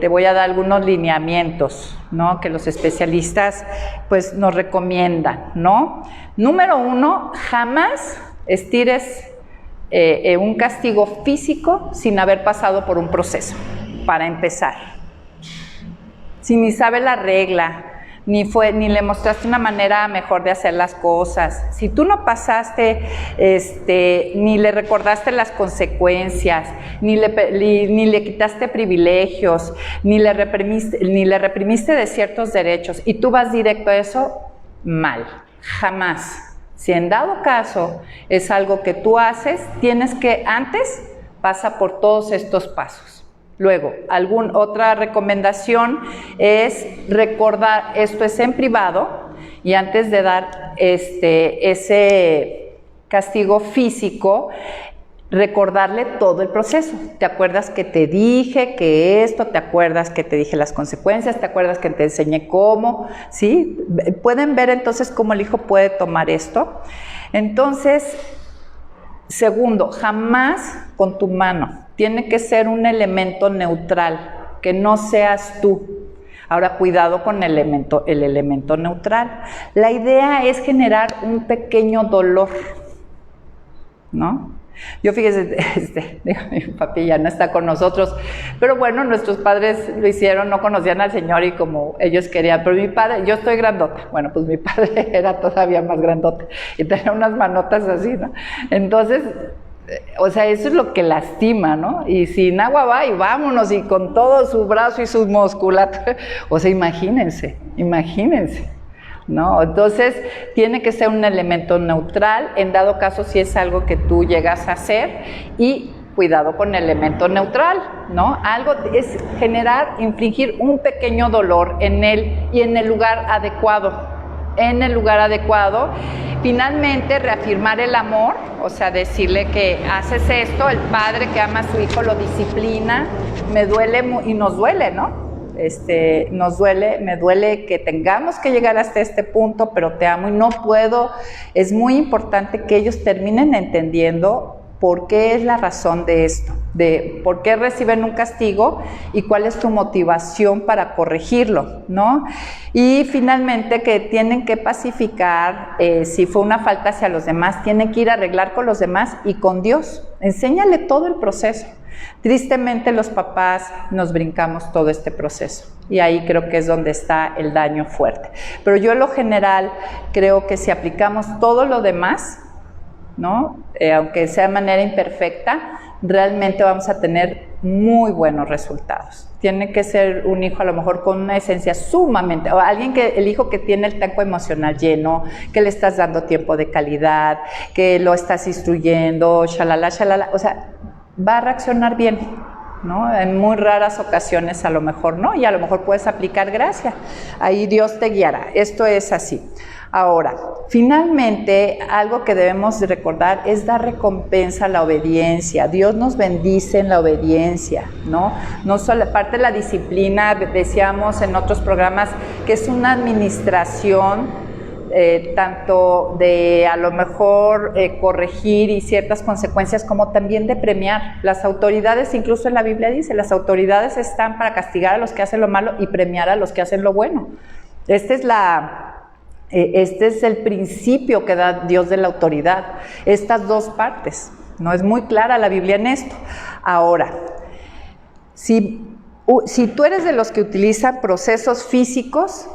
voy a dar algunos lineamientos, ¿no?, que los especialistas pues nos recomiendan, ¿no? Número 1, jamás estires un castigo físico sin haber pasado por un proceso, para empezar. Si ni sabe la regla, ni le mostraste una manera mejor de hacer las cosas, si tú no pasaste, ni le recordaste las consecuencias, ni le quitaste privilegios, ni le reprimiste de ciertos derechos, y tú vas directo a eso, mal, jamás. Si en dado caso es algo que tú haces, tienes que antes pasa por todos estos pasos. Luego, otra recomendación es recordar, esto es en privado, y antes de dar ese castigo físico, recordarle todo el proceso. ¿Te acuerdas que te dije que esto? ¿Te acuerdas que te dije las consecuencias? ¿Te acuerdas que te enseñé cómo? ¿Sí? Pueden ver entonces cómo el hijo puede tomar esto. Entonces, segundo, jamás con tu mano. Tiene que ser un elemento neutral, que no seas tú. Ahora, cuidado con el elemento neutral. La idea es generar un pequeño dolor, ¿no? Yo, fíjese, mi papi ya no está con nosotros, pero bueno, nuestros padres lo hicieron, no conocían al Señor y como ellos querían, pero mi padre, yo estoy grandota, bueno, pues mi padre era todavía más grandota y tenía unas manotas así, ¿no? Entonces, o sea, eso es lo que lastima, ¿no? Y sin agua va y vámonos, y con todo su brazo y sus musculatura, o sea, imagínense, ¿no? Entonces, tiene que ser un elemento neutral, en dado caso si es algo que tú llegas a hacer, y cuidado con el elemento neutral, ¿no? Algo es infligir un pequeño dolor en él y en el lugar adecuado. Finalmente, reafirmar el amor, o sea, decirle que haces esto, el padre que ama a su hijo lo disciplina, me duele y nos duele, ¿no? Me duele que tengamos que llegar hasta este punto, pero te amo y no puedo. Es muy importante que ellos terminen entendiendo por qué es la razón de esto, de por qué reciben un castigo y cuál es tu motivación para corregirlo, ¿no? Y finalmente que tienen que pacificar, si fue una falta hacia los demás, tienen que ir a arreglar con los demás y con Dios. Enséñale todo el proceso. Tristemente los papás nos brincamos todo este proceso y ahí creo que es donde está el daño fuerte. Pero yo en lo general creo que si aplicamos todo lo demás, ¿no? Aunque sea de manera imperfecta, realmente vamos a tener muy buenos resultados. Tiene que ser un hijo a lo mejor con una esencia sumamente, o el hijo que tiene el tanque emocional lleno, que le estás dando tiempo de calidad, que lo estás instruyendo, shalala, o sea, va a reaccionar bien, ¿no? En muy raras ocasiones a lo mejor no, y a lo mejor puedes aplicar gracia. Ahí Dios te guiará. Esto es así. Ahora, finalmente, algo que debemos recordar es dar recompensa a la obediencia. Dios nos bendice en la obediencia, ¿no? No solo parte de la disciplina, decíamos en otros programas, que es una administración tanto de a lo mejor corregir y ciertas consecuencias, como también de premiar. Las autoridades, incluso en la Biblia dice, las autoridades están para castigar a los que hacen lo malo y premiar a los que hacen lo bueno. Este es el principio que da Dios de la autoridad, estas dos partes, ¿no? Es muy clara la Biblia en esto. Ahora, si tú eres de los que utilizan procesos físicos,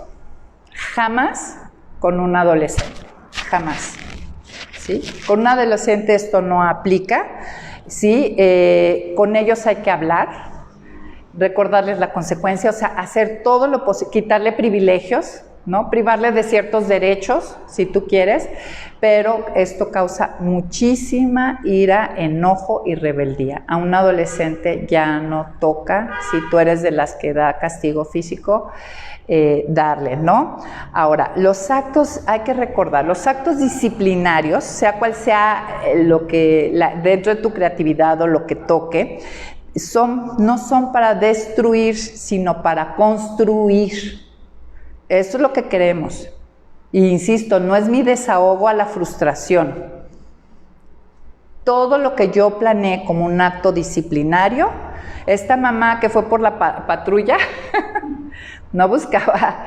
jamás con un adolescente, jamás, ¿sí? Con un adolescente esto no aplica, ¿sí? Con ellos hay que hablar, recordarles la consecuencia, o sea, hacer todo lo posible, quitarle privilegios, ¿no? Privarle de ciertos derechos, si tú quieres, pero esto causa muchísima ira, enojo y rebeldía. A un adolescente ya no toca, si tú eres de las que da castigo físico, darle, ¿no? Ahora, los actos, hay que recordar, los actos disciplinarios, sea cual sea dentro de tu creatividad o lo que toque, no son para destruir, sino para construir. Eso es lo que queremos. Y insisto, no es mi desahogo a la frustración. Todo lo que yo planeé como un acto disciplinario, esta mamá que fue por la patrulla no buscaba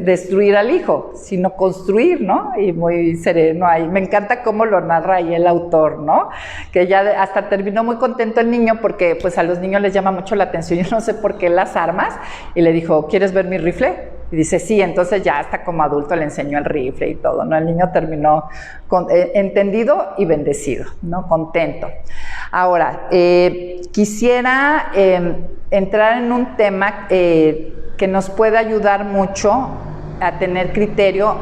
destruir al hijo, sino construir, ¿no? Y muy sereno ahí. Me encanta cómo lo narra ahí el autor, ¿no? Que ya hasta terminó muy contento el niño porque pues a los niños les llama mucho la atención, yo no sé por qué las armas, y le dijo, ¿quieres ver mi rifle? Y dice, sí, entonces ya hasta como adulto le enseñó el rifle y todo, ¿no? El niño terminó entendido y bendecido, ¿no? Contento. Ahora, quisiera entrar en un tema que nos puede ayudar mucho a tener criterio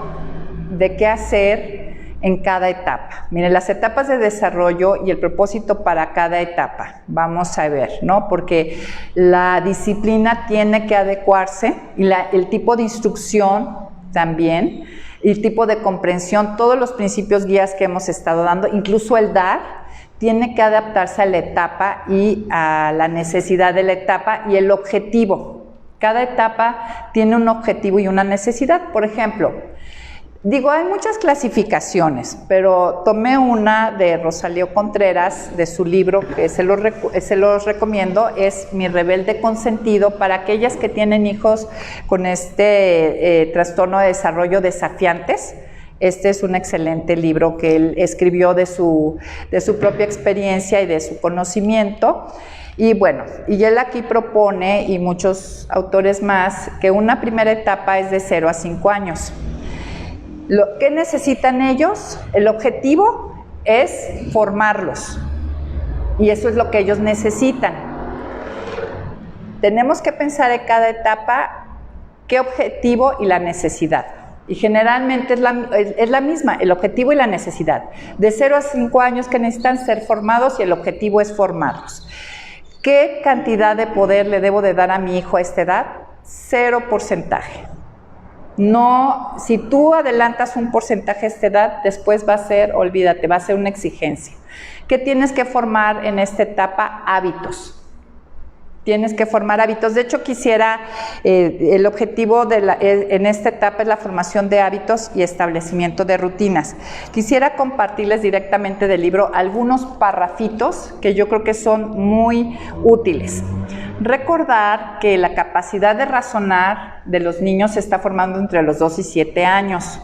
de qué hacer en cada etapa. Miren, las etapas de desarrollo y el propósito para cada etapa. Vamos a ver, ¿no? Porque la disciplina tiene que adecuarse y el tipo de instrucción también, y el tipo de comprensión, todos los principios guías que hemos estado dando, incluso el dar, tiene que adaptarse a la etapa y a la necesidad de la etapa y el objetivo. Cada etapa tiene un objetivo y una necesidad. Por ejemplo, hay muchas clasificaciones, pero tomé una de Rosalío Contreras, de su libro, que se los recomiendo, es Mi rebelde consentido, para aquellas que tienen hijos con este trastorno de desarrollo desafiantes. Este es un excelente libro que él escribió de su propia experiencia y de su conocimiento. Y bueno, y él aquí propone, y muchos autores más, que una primera etapa es de 0 a 5 años. ¿Qué necesitan ellos? El objetivo es formarlos, y eso es lo que ellos necesitan. Tenemos que pensar en cada etapa qué objetivo y la necesidad. Y generalmente es la misma, el objetivo y la necesidad. De 0 a 5 años que necesitan ser formados y el objetivo es formarlos. ¿Qué cantidad de poder le debo de dar a mi hijo a esta edad? 0 porcentaje. No, si tú adelantas un porcentaje a esta edad, después va a ser, olvídate, va a ser una exigencia. ¿Qué tienes que formar en esta etapa? Hábitos. Tienes que formar hábitos. De hecho, quisiera, el objetivo en esta etapa es la formación de hábitos y establecimiento de rutinas. Quisiera compartirles directamente del libro algunos parrafitos que yo creo que son muy útiles. Recordar que la capacidad de razonar de los niños se está formando entre los 2 y 7 años.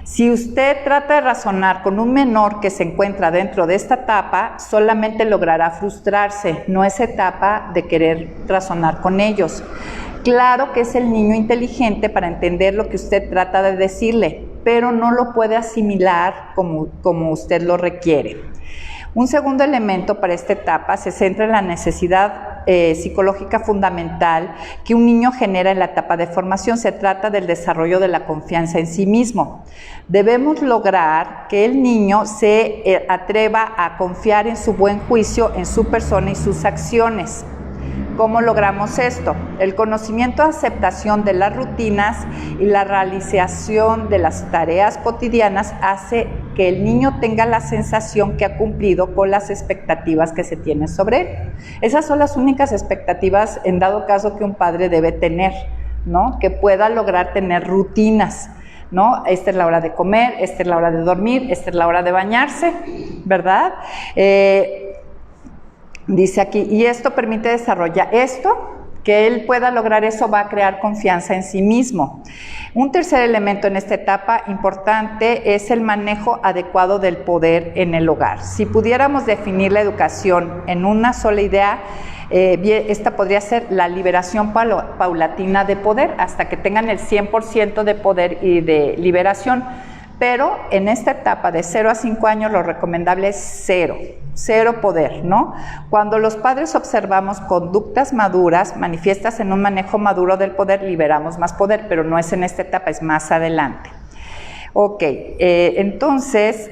Si usted trata de razonar con un menor que se encuentra dentro de esta etapa, solamente logrará frustrarse, no es etapa de querer razonar con ellos. Claro que es el niño inteligente para entender lo que usted trata de decirle, pero no lo puede asimilar como usted lo requiere. Un segundo elemento para esta etapa se centra en la necesidad psicológica fundamental que un niño genera en la etapa de formación. Se trata del desarrollo de la confianza en sí mismo. Debemos lograr que el niño se atreva a confiar en su buen juicio, en su persona y sus acciones. ¿Cómo logramos esto? El conocimiento, aceptación de las rutinas y la realización de las tareas cotidianas hace que el niño tenga la sensación que ha cumplido con las expectativas que se tienen sobre él. Esas son las únicas expectativas, en dado caso, que un padre debe tener, ¿no? Que pueda lograr tener rutinas, ¿no? Esta es la hora de comer, esta es la hora de dormir, esta es la hora de bañarse, ¿verdad? Dice aquí, y esto permite desarrollar que él pueda lograr eso, va a crear confianza en sí mismo. Un tercer elemento en esta etapa importante es el manejo adecuado del poder en el hogar. Si pudiéramos definir la educación en una sola idea, esta podría ser la liberación paulatina de poder, hasta que tengan el 100% de poder y de liberación. Pero en esta etapa de 0 a 5 años lo recomendable es cero poder, ¿no? Cuando los padres observamos conductas maduras, manifiestas en un manejo maduro del poder, liberamos más poder, pero no es en esta etapa, es más adelante. Ok, entonces,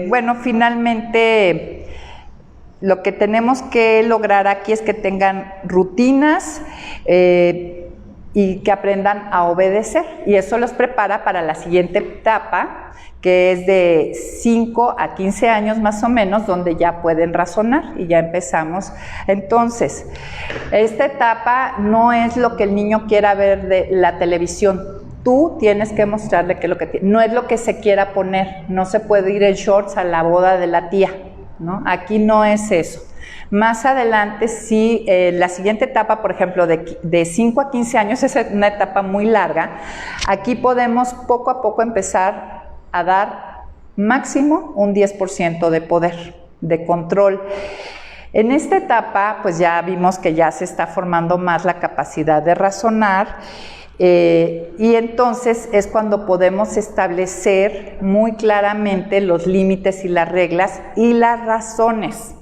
bueno, finalmente lo que tenemos que lograr aquí es que tengan rutinas, y que aprendan a obedecer. Y eso los prepara para la siguiente etapa, que es de 5 a 15 años más o menos, donde ya pueden razonar y ya empezamos. Entonces, esta etapa no es lo que el niño quiera ver de la televisión. Tú tienes que mostrarle que no es lo que se quiera poner. No se puede ir en shorts a la boda de la tía, ¿no? Aquí no es eso. Más adelante, sí, la siguiente etapa, por ejemplo, de 5 a 15 años, es una etapa muy larga. Aquí podemos poco a poco empezar a dar máximo un 10% de poder, de control. En esta etapa, pues ya vimos que ya se está formando más la capacidad de razonar, y entonces es cuando podemos establecer muy claramente los límites y las reglas y las razones,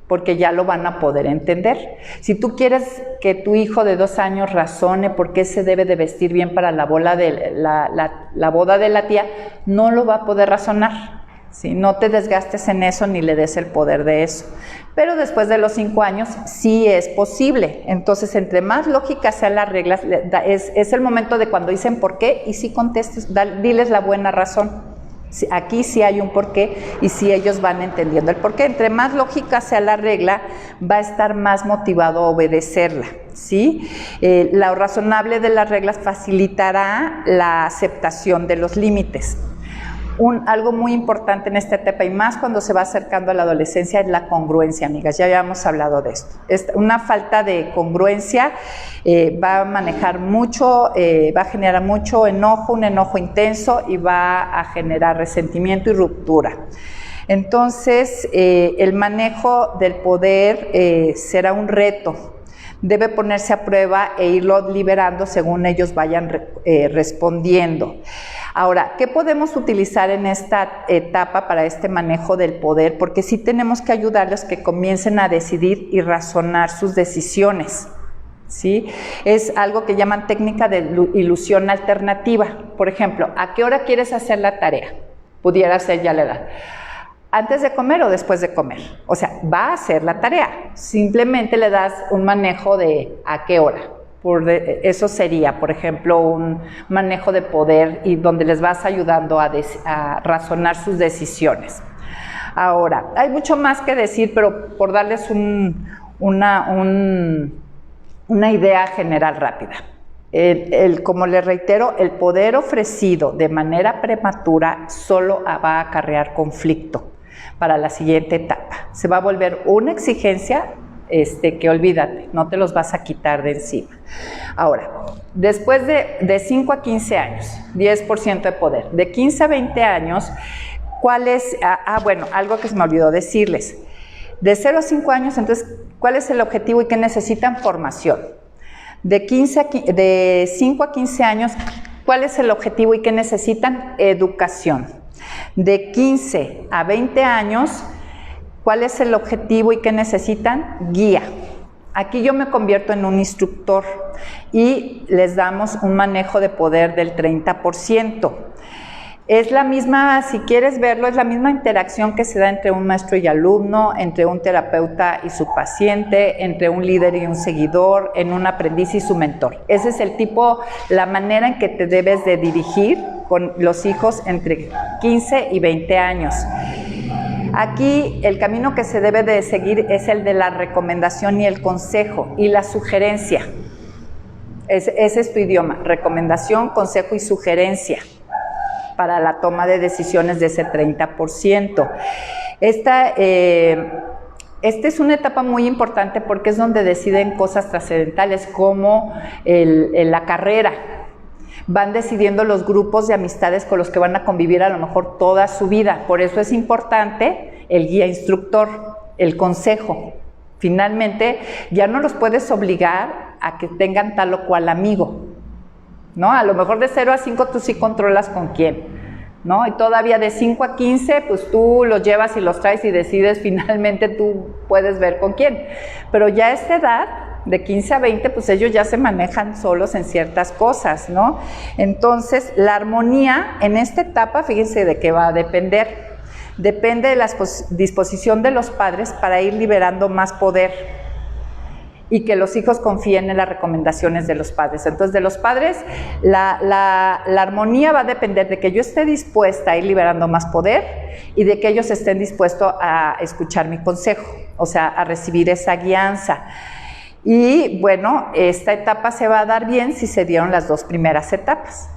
porque ya lo van a poder entender. Si tú quieres que tu hijo de 2 años razone por qué se debe de vestir bien para la boda de la tía, no lo va a poder razonar, ¿sí? No te desgastes en eso ni le des el poder de eso. Pero después de los 5 años sí es posible. Entonces, entre más lógicas sean las reglas, es el momento de cuando dicen por qué, y sí contestes, diles la buena razón. Aquí sí hay un porqué y sí ellos van entendiendo el porqué. Entre más lógica sea la regla, va a estar más motivado a obedecerla, ¿sí? Lo razonable de las reglas facilitará la aceptación de los límites. Algo muy importante en esta etapa, y más cuando se va acercando a la adolescencia, es la congruencia, amigas. Ya habíamos hablado de esto. Una falta de congruencia va a manejar mucho, va a generar mucho enojo, un enojo intenso, y va a generar resentimiento y ruptura. Entonces, el manejo del poder será un reto. Debe ponerse a prueba e irlo liberando según ellos vayan respondiendo. Ahora, ¿qué podemos utilizar en esta etapa para este manejo del poder? Porque sí tenemos que ayudarles que comiencen a decidir y razonar sus decisiones, ¿sí? Es algo que llaman técnica de ilusión alternativa. Por ejemplo, ¿a qué hora quieres hacer la tarea? Pudiera ser ya la edad. ¿Antes de comer o después de comer? O sea, va a hacer la tarea. Simplemente le das un manejo de ¿a qué hora? Eso sería, por ejemplo, un manejo de poder, y donde les vas ayudando a razonar sus decisiones. Ahora, hay mucho más que decir, pero por darles una idea general rápida. Como les reitero, el poder ofrecido de manera prematura solo va a acarrear conflicto para la siguiente etapa. Se va a volver una exigencia que olvídate, no te los vas a quitar de encima. Ahora, después de 5 a 15 años, 10% de poder. De 15 a 20 años, ¿cuál es? Bueno, algo que se me olvidó decirles. De 0 a 5 años, entonces, ¿cuál es el objetivo y qué necesitan? Formación. De 5 a 15 años, ¿cuál es el objetivo y qué necesitan? Educación. De 15 a 20 años, ¿cuál es el objetivo y qué necesitan? Guía. Aquí yo me convierto en un instructor y les damos un manejo de poder del 30%. Es la misma, si quieres verlo, es la misma interacción que se da entre un maestro y alumno, entre un terapeuta y su paciente, entre un líder y un seguidor, en un aprendiz y su mentor. Ese es la manera en que te debes de dirigir con los hijos entre 15 y 20 años. Aquí el camino que se debe de seguir es el de la recomendación y el consejo y la sugerencia. Ese es tu idioma, recomendación, consejo y sugerencia para la toma de decisiones de ese 30%. Esta es una etapa muy importante porque es donde deciden cosas trascendentales como la carrera. Van decidiendo los grupos de amistades con los que van a convivir a lo mejor toda su vida. Por eso es importante el guía instructor, el consejo. Finalmente, ya no los puedes obligar a que tengan tal o cual amigo, ¿no? A lo mejor de 0 a 5 tú sí controlas con quién, ¿no? Y todavía de 5 a 15, pues tú los llevas y los traes y decides, finalmente tú puedes ver con quién. Pero ya a esta edad, de 15 a 20, pues ellos ya se manejan solos en ciertas cosas, ¿no? Entonces, la armonía en esta etapa, fíjense de qué va a depender. Depende de la disposición de los padres para ir liberando más poder. y que los hijos confíen en las recomendaciones de los padres. Entonces, de los padres, la armonía va a depender de que yo esté dispuesta a ir liberando más poder y de que ellos estén dispuestos a escuchar mi consejo, o sea, a recibir esa guianza. Y bueno, esta etapa se va a dar bien si se dieron las 2 primeras etapas,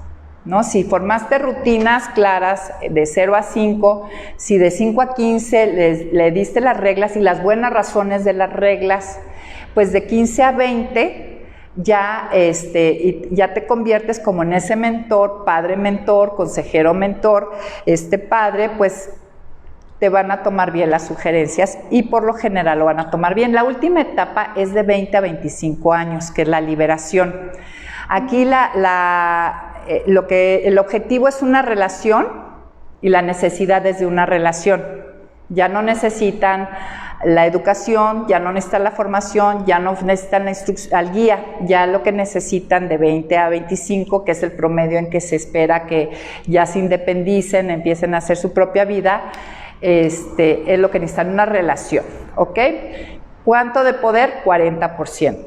¿no? Si formaste rutinas claras de 0 a 5, si de 5 a 15 le diste las reglas y las buenas razones de las reglas, pues de 15 a 20 ya te conviertes como en ese mentor, padre mentor, consejero mentor. Padre, pues te van a tomar bien las sugerencias y por lo general lo van a tomar bien. La última etapa es de 20 a 25 años, que es la liberación. Aquí el objetivo es una relación y la necesidad es de una relación. Ya no necesitan la educación, ya no necesitan la formación, ya no necesitan al guía, ya lo que necesitan de 20 a 25, que es el promedio en que se espera que ya se independicen, empiecen a hacer su propia vida, es lo que necesitan, una relación, ¿ok? ¿Cuánto de poder? 40%.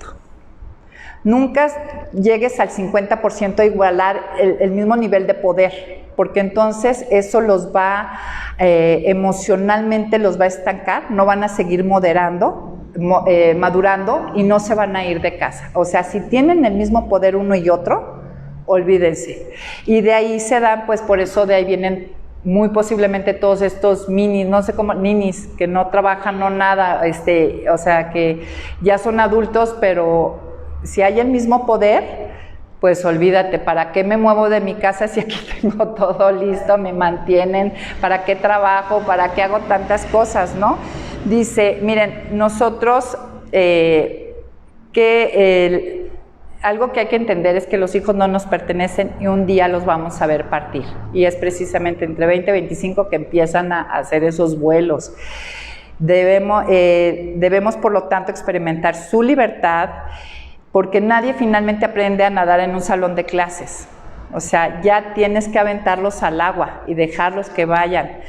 Nunca llegues al 50% a igualar el mismo nivel de poder, porque entonces eso los va, emocionalmente los va a estancar, no van a seguir madurando y no se van a ir de casa. O sea, si tienen el mismo poder uno y otro, olvídense. Y de ahí se dan, pues por eso de ahí vienen muy posiblemente todos estos ninis, no sé cómo, ninis, que no trabajan, no nada, o sea, que ya son adultos, pero si hay el mismo poder, pues olvídate, ¿para qué me muevo de mi casa si aquí tengo todo listo, me mantienen? ¿Para qué trabajo? ¿Para qué hago tantas cosas, no? Dice, miren, nosotros, algo que hay que entender es que los hijos no nos pertenecen y un día los vamos a ver partir. Y es precisamente entre 20 y 25 que empiezan a hacer esos vuelos. Debemos, por lo tanto, experimentar su libertad, porque nadie finalmente aprende a nadar en un salón de clases. O sea, ya tienes que aventarlos al agua y dejarlos que vayan.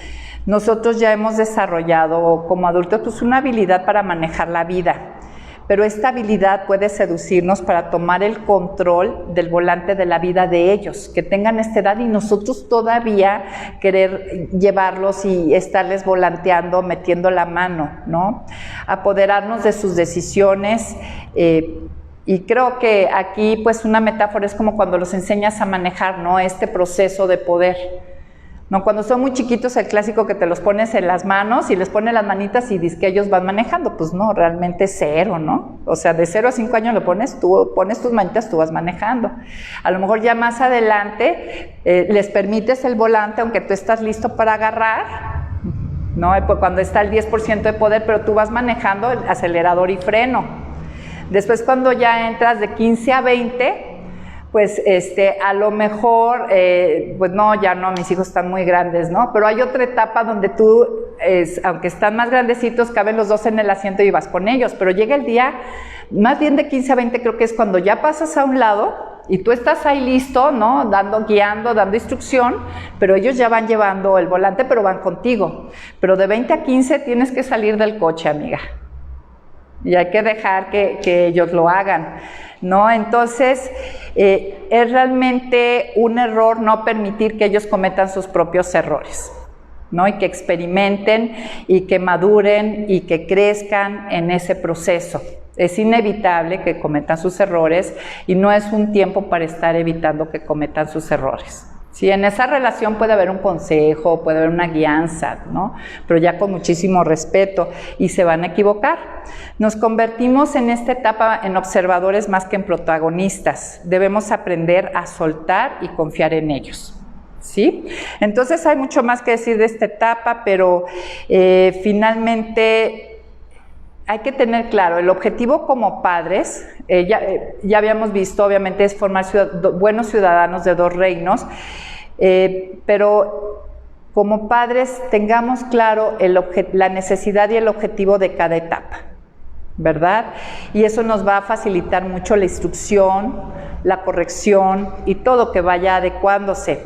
Nosotros ya hemos desarrollado como adultos pues una habilidad para manejar la vida, pero esta habilidad puede seducirnos para tomar el control del volante de la vida de ellos, que tengan esta edad y nosotros todavía querer llevarlos y estarles volanteando, metiendo la mano, ¿no? Apoderarnos de sus decisiones. Y creo que aquí pues una metáfora es como cuando los enseñas a manejar, ¿no? Este proceso de poder, ¿no? Cuando son muy chiquitos, el clásico que te los pones en las manos y les pones las manitas y dices que ellos van manejando, pues no, realmente 0, ¿no? O sea, de 0 a 5 años lo pones tú, pones tus manitas, tú vas manejando. A lo mejor ya más adelante les permites el volante, aunque tú estás listo para agarrar, ¿no? Cuando está el 10% de poder, pero tú vas manejando el acelerador y freno. Después, cuando ya entras de 15 a 20, pues a lo mejor, pues no, ya no, mis hijos están muy grandes, ¿no? Pero hay otra etapa donde tú, aunque están más grandecitos, caben los dos en el asiento y vas con ellos, pero llega el día, más bien de 15 a 20 creo que es cuando ya pasas a un lado y tú estás ahí listo, ¿no? Guiando, dando instrucción, pero ellos ya van llevando el volante, pero van contigo. Pero de 20 a 15 tienes que salir del coche, amiga. Y hay que dejar que ellos lo hagan, ¿no? Entonces, es realmente un error no permitir que ellos cometan sus propios errores, ¿no? Y que experimenten y que maduren y que crezcan en ese proceso. Es inevitable que cometan sus errores y no es un tiempo para estar evitando que cometan sus errores. Sí, en esa relación puede haber un consejo, puede haber una guianza, ¿no? Pero ya con muchísimo respeto y se van a equivocar. Nos convertimos en esta etapa en observadores más que en protagonistas. Debemos aprender a soltar y confiar en ellos, ¿sí? Entonces hay mucho más que decir de esta etapa, pero finalmente hay que tener claro, el objetivo como padres, ya habíamos visto, obviamente, es formar buenos ciudadanos de 2 reinos, pero como padres tengamos claro la necesidad y el objetivo de cada etapa, ¿verdad? Y eso nos va a facilitar mucho la instrucción, la corrección y todo que vaya adecuándose.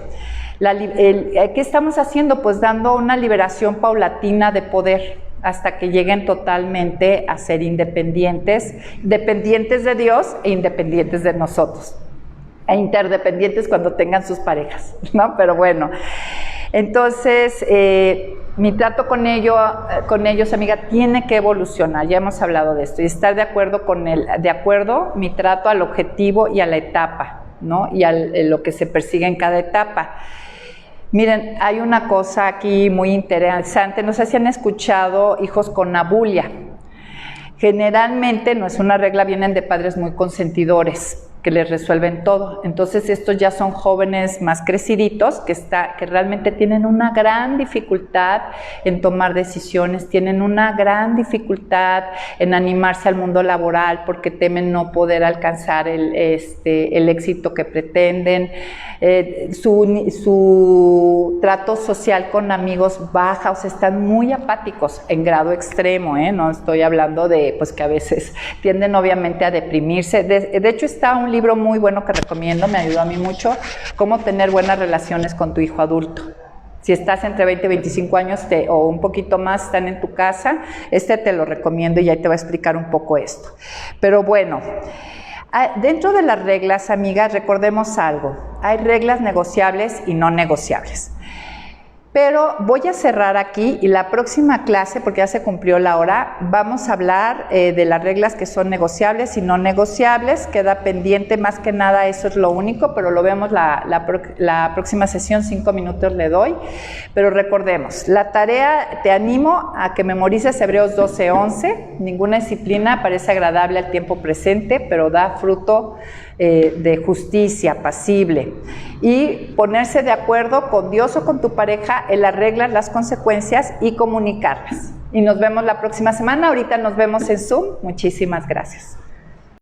¿Qué estamos haciendo? Pues dando una liberación paulatina de poder hasta que lleguen totalmente a ser independientes, dependientes de Dios e independientes de nosotros, e interdependientes cuando tengan sus parejas, ¿no? Pero bueno, entonces mi trato con ellos, amiga, tiene que evolucionar, ya hemos hablado de esto, y estar de acuerdo mi trato al objetivo y a la etapa, ¿no? Y a lo que se persigue en cada etapa. Miren, hay una cosa aquí muy interesante, no sé si han escuchado hijos con abulia. Generalmente, no es una regla, vienen de padres muy consentidores, que les resuelven todo. Entonces, estos ya son jóvenes más creciditos que realmente tienen una gran dificultad en tomar decisiones, tienen una gran dificultad en animarse al mundo laboral porque temen no poder alcanzar el éxito que pretenden. Su trato social con amigos baja, o sea, están muy apáticos en grado extremo, no estoy hablando de pues que a veces tienden obviamente a deprimirse. De hecho, está un libro muy bueno que recomiendo, me ayudó a mí mucho, cómo tener buenas relaciones con tu hijo adulto. Si estás entre 20 y 25 años o un poquito más, están en tu casa, te lo recomiendo y ahí te voy a explicar un poco esto. Pero bueno, dentro de las reglas, amigas, recordemos algo, hay reglas negociables y no negociables. Pero voy a cerrar aquí y la próxima clase, porque ya se cumplió la hora, vamos a hablar de las reglas que son negociables y no negociables. Queda pendiente, más que nada, eso es lo único, pero lo vemos la próxima sesión, 5 minutos le doy. Pero recordemos, la tarea, te animo a que memorices Hebreos 12:11. Ninguna disciplina parece agradable al tiempo presente, pero da fruto de justicia, apacible, y ponerse de acuerdo con Dios o con tu pareja en las reglas, las consecuencias y comunicarlas. Y nos vemos la próxima semana. Ahorita nos vemos en Zoom. Muchísimas gracias.